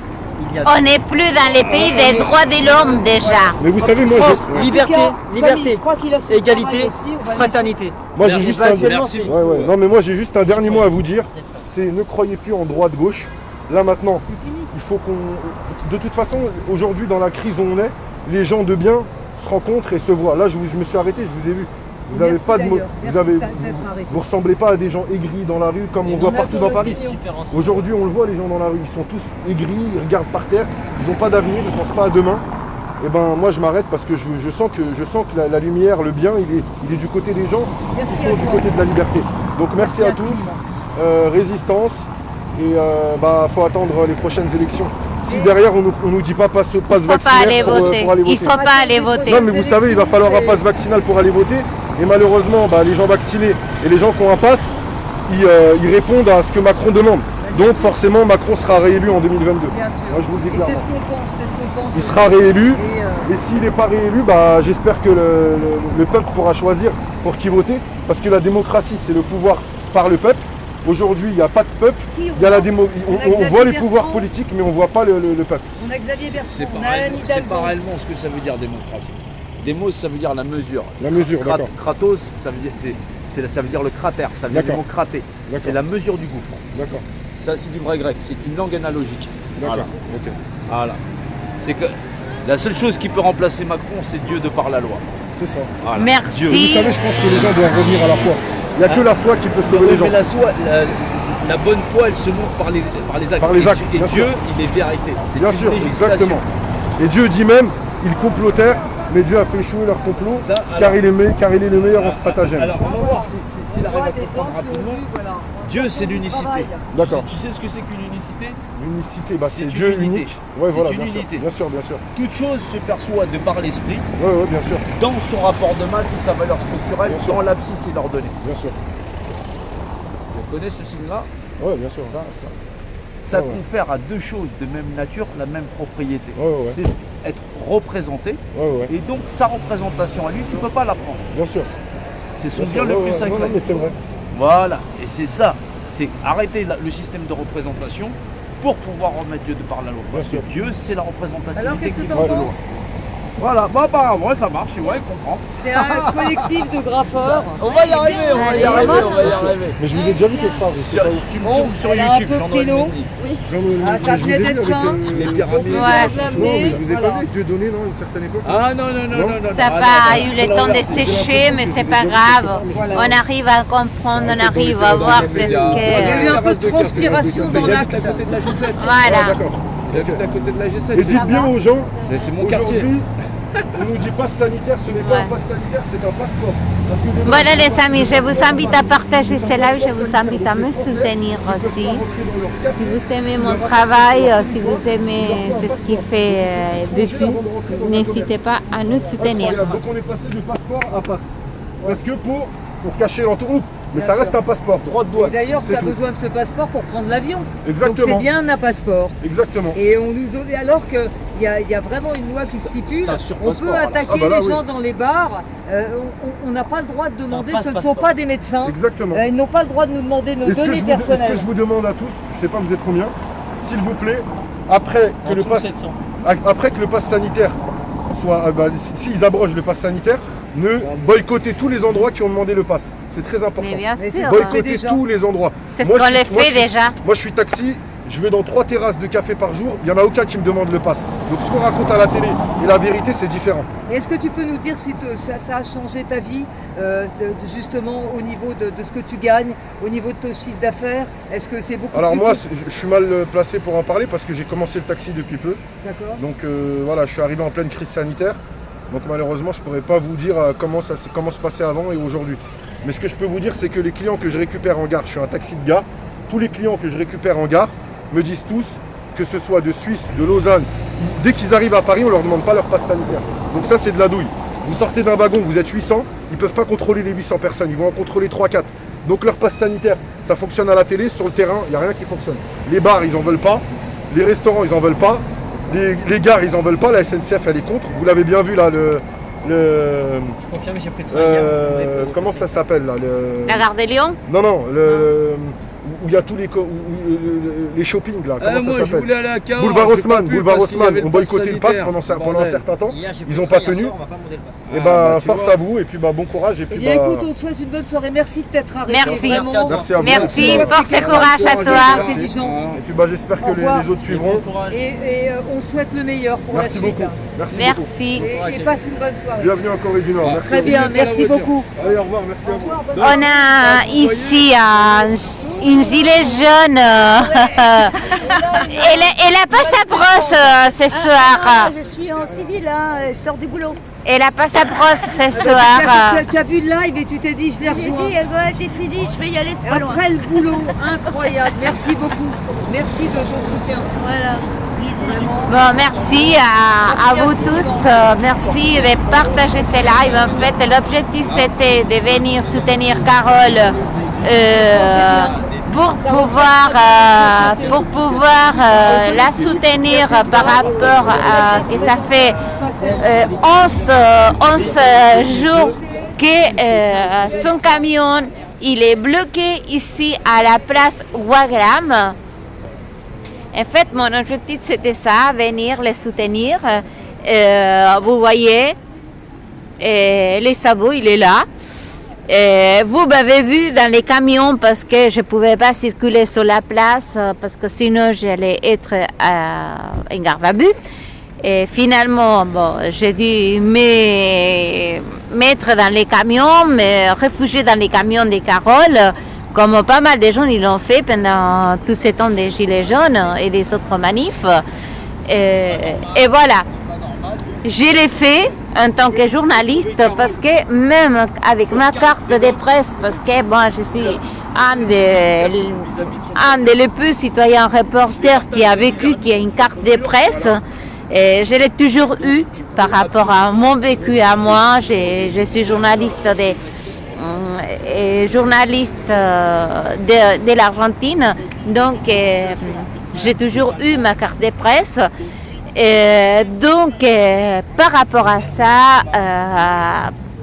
[SPEAKER 1] On n'est plus dans les pays des droits de l'homme déjà.
[SPEAKER 6] Mais vous savez, moi,
[SPEAKER 5] France,
[SPEAKER 6] je-
[SPEAKER 5] liberté,
[SPEAKER 4] En tout cas,
[SPEAKER 5] liberté,
[SPEAKER 4] Camille, je crois qu'il a son
[SPEAKER 5] égalité,
[SPEAKER 4] travail aussi, on va
[SPEAKER 5] fraternité.
[SPEAKER 6] moi, j'ai
[SPEAKER 3] Merci,
[SPEAKER 6] juste
[SPEAKER 5] Bah,
[SPEAKER 6] un...
[SPEAKER 5] actuellement,
[SPEAKER 3] merci.
[SPEAKER 5] c'est-
[SPEAKER 6] Ouais, ouais. Non, mais moi j'ai juste un dernier mot à vous dire. C'est ne croyez plus en droite-gauche. Là maintenant,
[SPEAKER 4] C'est fini.
[SPEAKER 6] il faut qu'on. De toute façon, aujourd'hui, dans la crise où on est, les gens de bien se rencontrent et se voient. Là, je me suis arrêté, je vous ai vu. Vous
[SPEAKER 4] Merci
[SPEAKER 6] avez pas de mots.
[SPEAKER 4] d'ailleurs.
[SPEAKER 6] Vous
[SPEAKER 4] Merci
[SPEAKER 6] avez.
[SPEAKER 4] d'être arrêté.
[SPEAKER 6] Vous ressemblez pas à des gens aigris dans la rue comme on
[SPEAKER 5] Et
[SPEAKER 6] voit
[SPEAKER 4] on a
[SPEAKER 6] partout
[SPEAKER 4] ton
[SPEAKER 6] dans Paris.
[SPEAKER 4] opinion.
[SPEAKER 5] Super ensemble.
[SPEAKER 6] Aujourd'hui, on le voit, les gens dans la rue, ils sont tous aigris, ils regardent par terre, ils n'ont pas d'avenir, ils ne pensent pas à demain. Et ben moi je m'arrête parce que je sens que la lumière, le bien, il est du côté des gens
[SPEAKER 4] Merci
[SPEAKER 6] qui
[SPEAKER 4] à
[SPEAKER 6] sont du
[SPEAKER 4] toi.
[SPEAKER 6] côté de la liberté. Donc merci à tous,
[SPEAKER 4] infiniment.
[SPEAKER 6] résistance et faut attendre les prochaines élections. Si
[SPEAKER 4] Et-
[SPEAKER 6] derrière on nous dit pas passe
[SPEAKER 1] Il ne faut pas
[SPEAKER 6] vaccinal
[SPEAKER 1] aller
[SPEAKER 6] pour
[SPEAKER 1] voter.
[SPEAKER 6] aller voter.
[SPEAKER 1] Il ne faut pas aller voter.
[SPEAKER 6] Non mais vous savez, il va falloir un passe vaccinal pour aller voter. Et malheureusement, les gens vaccinés et les gens qui ont un pass, ils répondent à ce que Macron demande. Donc forcément, Macron sera réélu en 2022.
[SPEAKER 4] Bien sûr.
[SPEAKER 6] Moi, je vous le dis
[SPEAKER 4] Et c'est
[SPEAKER 6] clairement.
[SPEAKER 4] ce qu'on pense, c'est ce qu'on pense.
[SPEAKER 6] Il sera réélu.
[SPEAKER 4] Et,
[SPEAKER 6] Et s'il n'est pas réélu, j'espère que le peuple pourra choisir pour qui voter. Parce que la démocratie, c'est le pouvoir par le peuple. Aujourd'hui, il n'y a pas de peuple.
[SPEAKER 4] Qui
[SPEAKER 6] Il y a la démo...
[SPEAKER 4] On a
[SPEAKER 6] on
[SPEAKER 4] Xavier
[SPEAKER 6] voit les
[SPEAKER 4] Bertrand.
[SPEAKER 6] pouvoirs politiques, mais on ne voit pas le peuple.
[SPEAKER 4] on a Xavier Bertrand,
[SPEAKER 3] C'est
[SPEAKER 4] on
[SPEAKER 3] pas,
[SPEAKER 4] a Anne
[SPEAKER 3] réellement, c'est
[SPEAKER 4] Hidalgo.
[SPEAKER 3] pas réellement ce que ça veut dire démocratie. Démos, ça veut dire la mesure.
[SPEAKER 6] La mesure, d'accord.
[SPEAKER 3] Kratos, ça veut dire, ça veut dire le cratère, ça vient du
[SPEAKER 6] D'accord.
[SPEAKER 3] mot crater.
[SPEAKER 6] D'accord.
[SPEAKER 3] C'est la mesure du gouffre.
[SPEAKER 6] D'accord.
[SPEAKER 3] Ça, c'est du vrai grec, c'est une langue analogique.
[SPEAKER 6] D'accord.
[SPEAKER 3] Voilà.
[SPEAKER 6] Ok.
[SPEAKER 3] Voilà. C'est que la seule chose qui peut remplacer Macron, c'est Dieu de par la loi.
[SPEAKER 6] C'est ça.
[SPEAKER 3] Voilà.
[SPEAKER 1] Merci.
[SPEAKER 3] Dieu.
[SPEAKER 6] Vous savez, je pense que les gens doivent revenir à la foi. Il n'y a que la foi qui peut sauver
[SPEAKER 3] Oui,
[SPEAKER 6] les gens.
[SPEAKER 3] mais la bonne foi, elle se montre par les actes.
[SPEAKER 6] Par les actes,
[SPEAKER 3] Et
[SPEAKER 6] bien
[SPEAKER 3] Dieu,
[SPEAKER 6] sûr.
[SPEAKER 3] il est vérité. C'est
[SPEAKER 6] Bien
[SPEAKER 3] une
[SPEAKER 6] sûr,
[SPEAKER 3] législation.
[SPEAKER 6] exactement. Et Dieu dit même, ils complotèrent mais Dieu a fait échouer leur complot,
[SPEAKER 3] Ça,
[SPEAKER 6] car il est le meilleur en stratagème.
[SPEAKER 3] Alors on va voir s'il arrive à
[SPEAKER 4] Des gens
[SPEAKER 3] comprendre
[SPEAKER 4] qui ont
[SPEAKER 3] rapidement.
[SPEAKER 4] vu, voilà.
[SPEAKER 3] Dieu, c'est l'unicité.
[SPEAKER 4] Travail.
[SPEAKER 6] D'accord.
[SPEAKER 3] Tu sais ce que c'est qu'une unicité?
[SPEAKER 6] L'unicité,
[SPEAKER 3] C'est
[SPEAKER 6] c'est
[SPEAKER 3] une
[SPEAKER 6] Dieu
[SPEAKER 3] unité.
[SPEAKER 6] unique. Ouais,
[SPEAKER 3] C'est
[SPEAKER 6] voilà,
[SPEAKER 3] une
[SPEAKER 6] bien sûr.
[SPEAKER 3] unité.
[SPEAKER 6] Bien sûr, bien sûr.
[SPEAKER 3] Toute chose se perçoit de par l'esprit,
[SPEAKER 6] Ouais, bien sûr,
[SPEAKER 3] dans son rapport de masse et sa valeur structurelle,
[SPEAKER 6] Bien sûr.
[SPEAKER 3] dans l'abscisse et l'ordonnée.
[SPEAKER 6] bien sûr.
[SPEAKER 3] Tu connais ce signe-là?
[SPEAKER 6] Ouais, bien sûr.
[SPEAKER 3] Ça
[SPEAKER 6] Ouais, ouais.
[SPEAKER 3] confère à deux choses de même nature la même propriété.
[SPEAKER 6] Ouais, ouais.
[SPEAKER 3] C'est être représenté,
[SPEAKER 6] Ouais,
[SPEAKER 3] et donc sa représentation à lui, tu ne peux pas la prendre.
[SPEAKER 6] bien sûr.
[SPEAKER 3] C'est son
[SPEAKER 6] Bien
[SPEAKER 3] bien
[SPEAKER 6] sûr,
[SPEAKER 3] le
[SPEAKER 6] ouais,
[SPEAKER 3] plus
[SPEAKER 6] ouais.
[SPEAKER 3] sacré.
[SPEAKER 6] Non, non, mais c'est vrai.
[SPEAKER 3] Voilà, et c'est ça, c'est arrêter le système de représentation pour pouvoir remettre Dieu de par la loi. Parce
[SPEAKER 6] Bien
[SPEAKER 3] que Dieu, c'est la représentativité.
[SPEAKER 4] Alors qu'est-ce que
[SPEAKER 3] qui
[SPEAKER 4] t'en
[SPEAKER 3] fait la
[SPEAKER 6] Ouais,
[SPEAKER 3] loi.
[SPEAKER 4] penses?
[SPEAKER 3] Voilà, bah apparemment, ouais, ça marche, ouais, comprend.
[SPEAKER 4] C'est un collectif de graffeurs.
[SPEAKER 3] On va y arriver, on va y arriver, on va y arriver.
[SPEAKER 6] Mais je vous ai déjà vu quelque part, je sais
[SPEAKER 3] Sur,
[SPEAKER 6] pas où.
[SPEAKER 3] tu me
[SPEAKER 4] Bon,
[SPEAKER 3] tournes sur
[SPEAKER 4] elle a un
[SPEAKER 3] YouTube,
[SPEAKER 4] peu
[SPEAKER 3] Jean-Noël
[SPEAKER 4] créneau.
[SPEAKER 3] Mendy.
[SPEAKER 6] Jean-Noël
[SPEAKER 4] Ah,
[SPEAKER 6] Mendy,
[SPEAKER 4] ça
[SPEAKER 6] je vous
[SPEAKER 4] venait
[SPEAKER 6] ai vu
[SPEAKER 4] d'être
[SPEAKER 6] avec,
[SPEAKER 4] peint.
[SPEAKER 3] les
[SPEAKER 4] Donc
[SPEAKER 3] pyramides.
[SPEAKER 4] le
[SPEAKER 1] Ouais.
[SPEAKER 4] gars de
[SPEAKER 6] Non, mais
[SPEAKER 4] l'amener,
[SPEAKER 6] je vous ai
[SPEAKER 4] voilà.
[SPEAKER 6] pas vu avec Dieu donné, non, à une certaine époque.
[SPEAKER 3] Ah non.
[SPEAKER 1] Ça n'a pas eu le temps de sécher, mais c'est pas grave.
[SPEAKER 4] Voilà.
[SPEAKER 1] On arrive à comprendre, on arrive à voir ce
[SPEAKER 4] Il y a eu
[SPEAKER 1] que.
[SPEAKER 4] un peu de transpiration dans l'acte.
[SPEAKER 3] J'habite à côté de la G7.
[SPEAKER 6] Ah,
[SPEAKER 1] Voilà.
[SPEAKER 6] d'accord.
[SPEAKER 3] J'habite à côté de la G7.
[SPEAKER 6] Et dites bien aux gens,
[SPEAKER 3] C'est mon quartier.
[SPEAKER 6] aujourd'hui, on nous dit passe sanitaire, ce n'est pas
[SPEAKER 1] Ouais.
[SPEAKER 6] un passe sanitaire, c'est un passeport. Parce que demain,
[SPEAKER 1] Voilà les amis, je vous invite à partager ce live, je vous invite à me soutenir aussi. Si vous aimez mon travail, si vous aimez ce qui fait beaucoup, n'hésitez pas à nous soutenir.
[SPEAKER 6] Donc on est passé de passeport à passe. Parce que pour cacher l'entourloupe, mais ça reste un passeport.
[SPEAKER 3] Droit de
[SPEAKER 4] Et
[SPEAKER 3] douane.
[SPEAKER 4] d'ailleurs, tu
[SPEAKER 6] C'est
[SPEAKER 4] as
[SPEAKER 6] tout.
[SPEAKER 4] besoin de ce passeport pour prendre l'avion. Donc
[SPEAKER 6] Exactement.
[SPEAKER 4] c'est bien un passeport.
[SPEAKER 6] Exactement.
[SPEAKER 4] Et on nous alors qu'il y a vraiment une loi qui stipule,
[SPEAKER 3] C'est un
[SPEAKER 4] on
[SPEAKER 3] surpasseport,
[SPEAKER 4] peut
[SPEAKER 3] là.
[SPEAKER 4] attaquer
[SPEAKER 6] Ah bah là,
[SPEAKER 4] les
[SPEAKER 6] oui.
[SPEAKER 4] gens dans les bars. On n'a pas le droit de demander, ce ne sont pas des médecins.
[SPEAKER 6] Exactement.
[SPEAKER 4] Ils n'ont pas le droit de nous demander nos
[SPEAKER 6] Et ce que,
[SPEAKER 4] données
[SPEAKER 6] je vous, et ce que
[SPEAKER 4] personnelles.
[SPEAKER 6] je vous demande à tous, je sais pas vous êtes combien, s'il vous plaît, après que le pass sanitaire soit, s'ils abrogent le pass sanitaire, ne boycottez tous les endroits qui ont demandé le pass. C'est très important.
[SPEAKER 1] Mais bien
[SPEAKER 4] Mais
[SPEAKER 1] sûr,
[SPEAKER 4] c'est
[SPEAKER 1] hein.
[SPEAKER 4] boycott.
[SPEAKER 6] Boycottez
[SPEAKER 4] déjà.
[SPEAKER 6] tous les endroits.
[SPEAKER 1] C'est ce
[SPEAKER 6] Moi,
[SPEAKER 1] qu'on
[SPEAKER 6] je
[SPEAKER 1] les
[SPEAKER 6] suis- moi,
[SPEAKER 1] fait
[SPEAKER 6] je suis-
[SPEAKER 1] déjà.
[SPEAKER 6] Moi je suis taxi, je vais dans 3 terrasses de café par jour, il n'y en a aucun qui me demande le pass. Donc ce qu'on raconte à la télé et la vérité c'est différent.
[SPEAKER 4] Est-ce que tu peux nous dire si ça a changé ta vie, justement au niveau de ce que tu gagnes, au niveau de ton chiffre d'affaires? Est-ce que c'est beaucoup
[SPEAKER 6] Alors
[SPEAKER 4] plus
[SPEAKER 6] moi
[SPEAKER 4] cool?
[SPEAKER 6] je suis mal placé pour en parler parce que j'ai commencé le taxi depuis peu.
[SPEAKER 4] D'accord.
[SPEAKER 6] Donc voilà, je suis arrivé en pleine crise sanitaire. Donc malheureusement, je ne pourrais pas vous dire comment se passait avant et aujourd'hui. Mais ce que je peux vous dire, c'est que les clients que je récupère en gare, je suis un taxi de gare, tous les clients que je récupère en gare me disent tous, que ce soit de Suisse, de Lausanne, dès qu'ils arrivent à Paris, on ne leur demande pas leur passe sanitaire. Donc ça, c'est de la douille. Vous sortez d'un wagon, vous êtes 800, ils ne peuvent pas contrôler les 800 personnes, ils vont en contrôler 3-4. Donc leur passe sanitaire, ça fonctionne à la télé, sur le terrain, il n'y a rien qui fonctionne. Les bars, ils n'en veulent pas, les restaurants, ils n'en veulent pas. Les gares, ils en veulent pas, la SNCF, elle est contre. Vous l'avez bien vu là,
[SPEAKER 5] Je confirme, j'ai pris le train hier.
[SPEAKER 6] comment ça s'appelle là
[SPEAKER 1] La gare de Lyon.
[SPEAKER 6] Non, où il y a tous les shopping là. Comment
[SPEAKER 3] Moi,
[SPEAKER 6] ça
[SPEAKER 3] je
[SPEAKER 6] s'appelle
[SPEAKER 3] voulais aller à Cahors.
[SPEAKER 6] Boulevard
[SPEAKER 3] j'ai
[SPEAKER 6] Haussmann,
[SPEAKER 3] pas pu
[SPEAKER 6] Boulevard
[SPEAKER 3] parce qu'il y
[SPEAKER 6] Haussmann,
[SPEAKER 3] avait
[SPEAKER 6] ont
[SPEAKER 3] le pass
[SPEAKER 6] boycotté le pass
[SPEAKER 3] sanitaire.
[SPEAKER 6] pendant un
[SPEAKER 3] Bordel.
[SPEAKER 6] certain temps.
[SPEAKER 5] Hier, j'ai pris
[SPEAKER 6] Ils
[SPEAKER 5] le
[SPEAKER 6] n'ont
[SPEAKER 5] train
[SPEAKER 6] pas
[SPEAKER 5] hier
[SPEAKER 6] tenu.
[SPEAKER 5] soir, on m'a pas demandé le pass.
[SPEAKER 6] Et
[SPEAKER 3] bah, tu
[SPEAKER 6] force
[SPEAKER 3] vois.
[SPEAKER 6] à vous et puis bon courage et
[SPEAKER 4] Eh
[SPEAKER 6] puis
[SPEAKER 4] bien écoute, on te souhaite une bonne soirée. Merci de t'être arrêté.
[SPEAKER 1] Merci.
[SPEAKER 4] Vraiment.
[SPEAKER 6] merci à vous.
[SPEAKER 1] Merci,
[SPEAKER 4] Merci.
[SPEAKER 1] force et courage à toi.
[SPEAKER 4] Intelligent.
[SPEAKER 6] Et puis j'espère
[SPEAKER 4] Au
[SPEAKER 6] que
[SPEAKER 4] revoir.
[SPEAKER 6] les autres suivront.
[SPEAKER 4] Et on te souhaite le meilleur pour
[SPEAKER 6] Merci
[SPEAKER 4] la suite.
[SPEAKER 6] beaucoup. Merci beaucoup.
[SPEAKER 1] Merci.
[SPEAKER 4] Et passe une bonne soirée.
[SPEAKER 6] Bienvenue en Corée du Nord. Merci.
[SPEAKER 4] Très bien, merci beaucoup.
[SPEAKER 6] Allez, au revoir, merci à vous.
[SPEAKER 1] On a ici une gilet jaune. Elle a pas sa brosse ce soir.
[SPEAKER 7] Je suis en civil, hein, je sors du boulot.
[SPEAKER 1] Elle a pas sa brosse ce soir.
[SPEAKER 4] Tu as vu le live et tu t'es dit, je l'ai
[SPEAKER 7] J'ai
[SPEAKER 4] rejoint.
[SPEAKER 7] dit, ouais, j'ai fini, je vais y aller, c'est pas loin.
[SPEAKER 4] Après le boulot, incroyable. Merci beaucoup. Merci de ton soutien.
[SPEAKER 7] Voilà.
[SPEAKER 4] Vraiment.
[SPEAKER 1] Bon, merci à vous tous. Merci de partager ce live. En fait, l'objectif c'était de venir soutenir Carole pour pouvoir la soutenir par rapport à que ça fait 11 jours que son camion il est bloqué ici à la place Wagram. En fait, mon objectif, c'était ça, venir les soutenir. Vous voyez, les sabots, il est là. Vous m'avez vu dans les camions parce que je ne pouvais pas circuler sur la place parce que sinon j'allais être en garde à vue. Et finalement, j'ai dû me mettre dans les camions, me réfugier dans les camions de Carole, comme pas mal de gens ils l'ont fait pendant tout ce temps des Gilets jaunes et des autres manifs. Et voilà. Je l'ai fait en tant que journaliste parce que même avec ma carte de presse, parce que bon, je suis un des les plus citoyens reporters qui a vécu, qui a une carte de presse, et je l'ai toujours eu par rapport à mon vécu à moi. Je suis journaliste de l'Argentine, donc j'ai toujours eu ma carte de presse. Donc, par rapport à ça,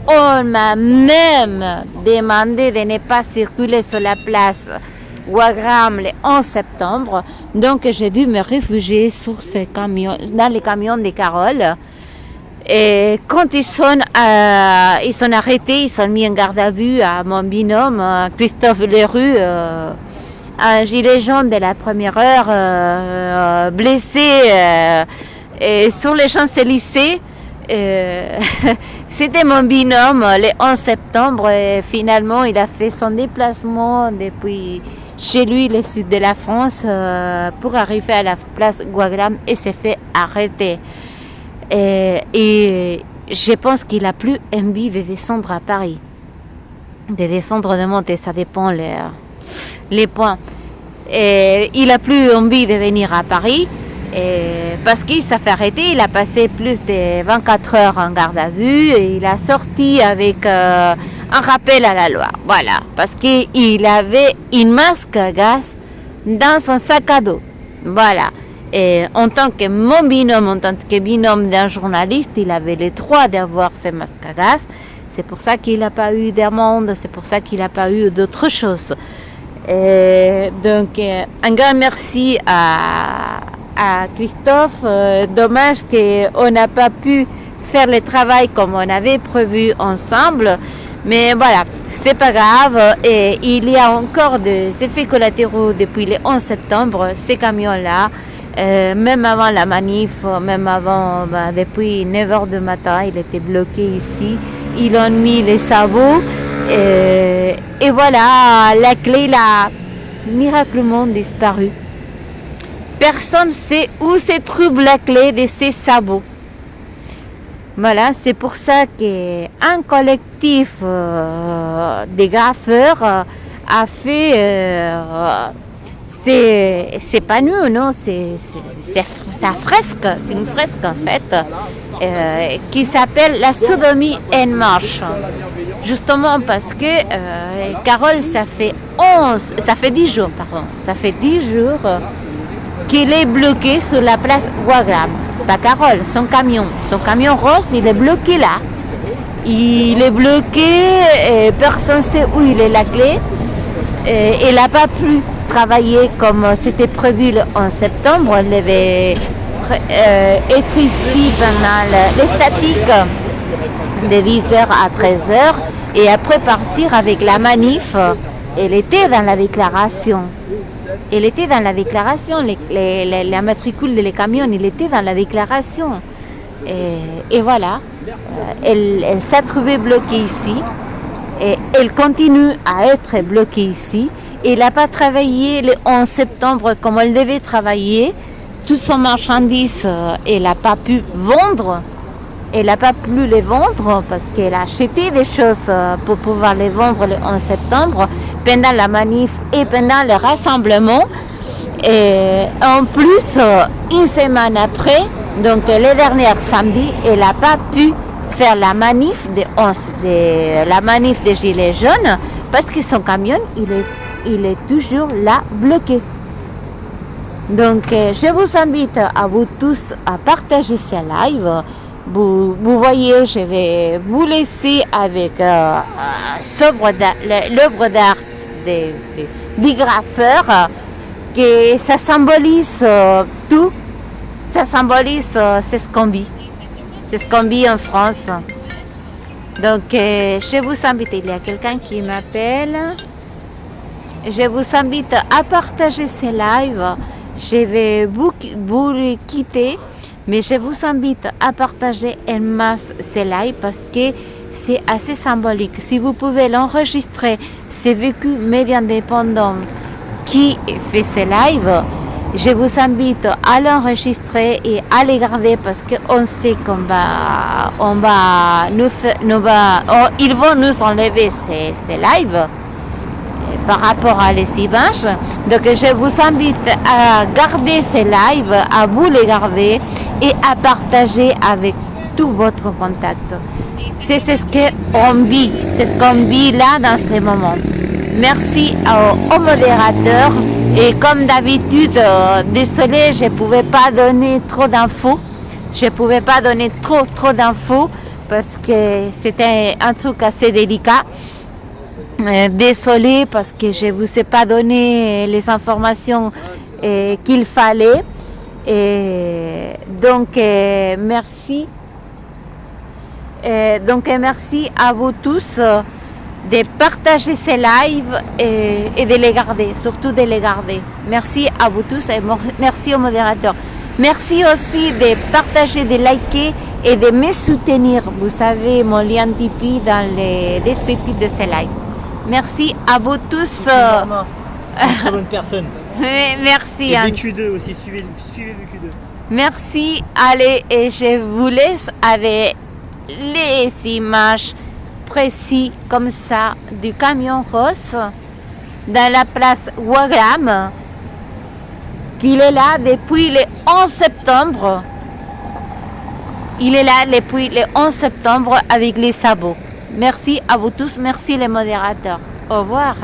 [SPEAKER 1] on m'a même demandé de ne pas circuler sur la place Wagram le 11 septembre. Donc, j'ai dû me réfugier sur ces camions, dans les camions de Carole. Et quand ils sont arrêtés, ils sont mis en garde à vue à mon binôme, Christophe Leroux, un gilet jaune de la première heure, blessé et sur les Champs-Élysées. C'était mon binôme le 11 septembre et finalement il a fait son déplacement depuis chez lui, le sud de la France, pour arriver à la place Wagram et s'est fait arrêter. Et je pense qu'il a plus envie de descendre à Paris, de descendre, de monter, ça dépend les points. Et il a plus envie de venir à Paris parce qu'il s'est fait arrêter. Il a passé plus de 24 heures en garde à vue et il a sorti avec un rappel à la loi. Voilà, parce qu'il avait une masque à gaz dans son sac à dos. Voilà. Et en tant que mon binôme, en tant que binôme d'un journaliste, il avait le droit d'avoir ses masques à gaz. C'est pour ça qu'il n'a pas eu d'amende, c'est pour ça qu'il n'a pas eu d'autres choses. Et donc, un grand merci à Christophe. Dommage qu'on n'a pas pu faire le travail comme on avait prévu ensemble. Mais voilà, c'est pas grave. Et il y a encore des effets collatéraux depuis le 11 septembre, ces camions-là. Même avant la manif, même avant, depuis 9h du matin, il était bloqué ici. Ils ont mis les sabots. Et voilà, la clé a miraculeusement disparu. Personne ne sait où se trouve la clé de ces sabots. Voilà, c'est pour ça qu'un collectif de graffeurs a fait... c'est pas nous, non, c'est sa fresque, c'est une fresque en fait, qui s'appelle La Sodomie en marche. Justement parce que Carole, ça fait 10 jours, qu'il est bloqué sur la place Wagram. Pas Carole, son camion rose, il est bloqué là. Il est bloqué, et personne ne sait où il est la clé. Il n'a pas pu travailler comme c'était prévu le 11 septembre. Il devait être ici pendant les statiques de 10h à 13h et après partir avec la manif. Elle était dans la déclaration. La matricule des camions, il était dans la déclaration. Et voilà, elle s'est trouvée bloquée ici. Et elle continue à être bloquée ici. Elle n'a pas travaillé le 11 septembre comme elle devait travailler. Tout son marchandise, elle n'a pas pu vendre. Elle n'a pas pu les vendre parce qu'elle a acheté des choses pour pouvoir les vendre le 11 septembre pendant la manif et pendant le rassemblement. Et en plus, une semaine après, donc le dernier samedi, elle n'a pas pu faire la manif la manif des Gilets jaunes parce que son camion, il est toujours là, bloqué. Donc, je vous invite à vous tous à partager ce live. Vous voyez, je vais vous laisser avec l'œuvre d'art des graffeurs, que ça symbolise tout. Ça symbolise c'est ce qu'on vit. C'est ce qu'on vit en France. Donc, je vous invite, il y a quelqu'un qui m'appelle. Je vous invite à partager ce live. Je vais vous quitter, mais je vous invite à partager en masse ce live parce que c'est assez symbolique. Si vous pouvez l'enregistrer, c'est Vécu Média Indépendant qui fait ce live. Je vous invite à l'enregistrer et à les garder parce qu'on sait ils vont nous enlever ces lives par rapport à les images. Donc je vous invite à garder ces lives, à vous les garder et à partager avec tout votre contact. C'est ce qu'on vit, c'est ce qu'on vit là dans ces moments. Merci au modérateur et comme d'habitude, désolé, je ne pouvais pas donner trop d'infos. Je ne pouvais pas donner trop d'infos parce que c'était un truc assez délicat. Désolé parce que je ne vous ai pas donné les informations qu'il fallait. Et donc, merci. Merci à vous tous de partager ces lives et de les garder, surtout de les garder. Merci à vous tous et merci au modérateur. Merci aussi de partager, de liker et de me soutenir. Vous savez, mon lien Tipeee dans les descriptifs de ces lives. Merci à vous tous.
[SPEAKER 5] C'est une très bonne personne.
[SPEAKER 1] Merci.
[SPEAKER 5] Et VQ2 aussi, suivez VQ2.
[SPEAKER 1] Merci. Allez, et je vous laisse avec les images précises comme ça du camion rose dans la place Wagram, qu'il est là depuis le 11 septembre. Il est là depuis le 11 septembre avec les sabots. Merci à vous tous, merci les modérateurs. Au revoir.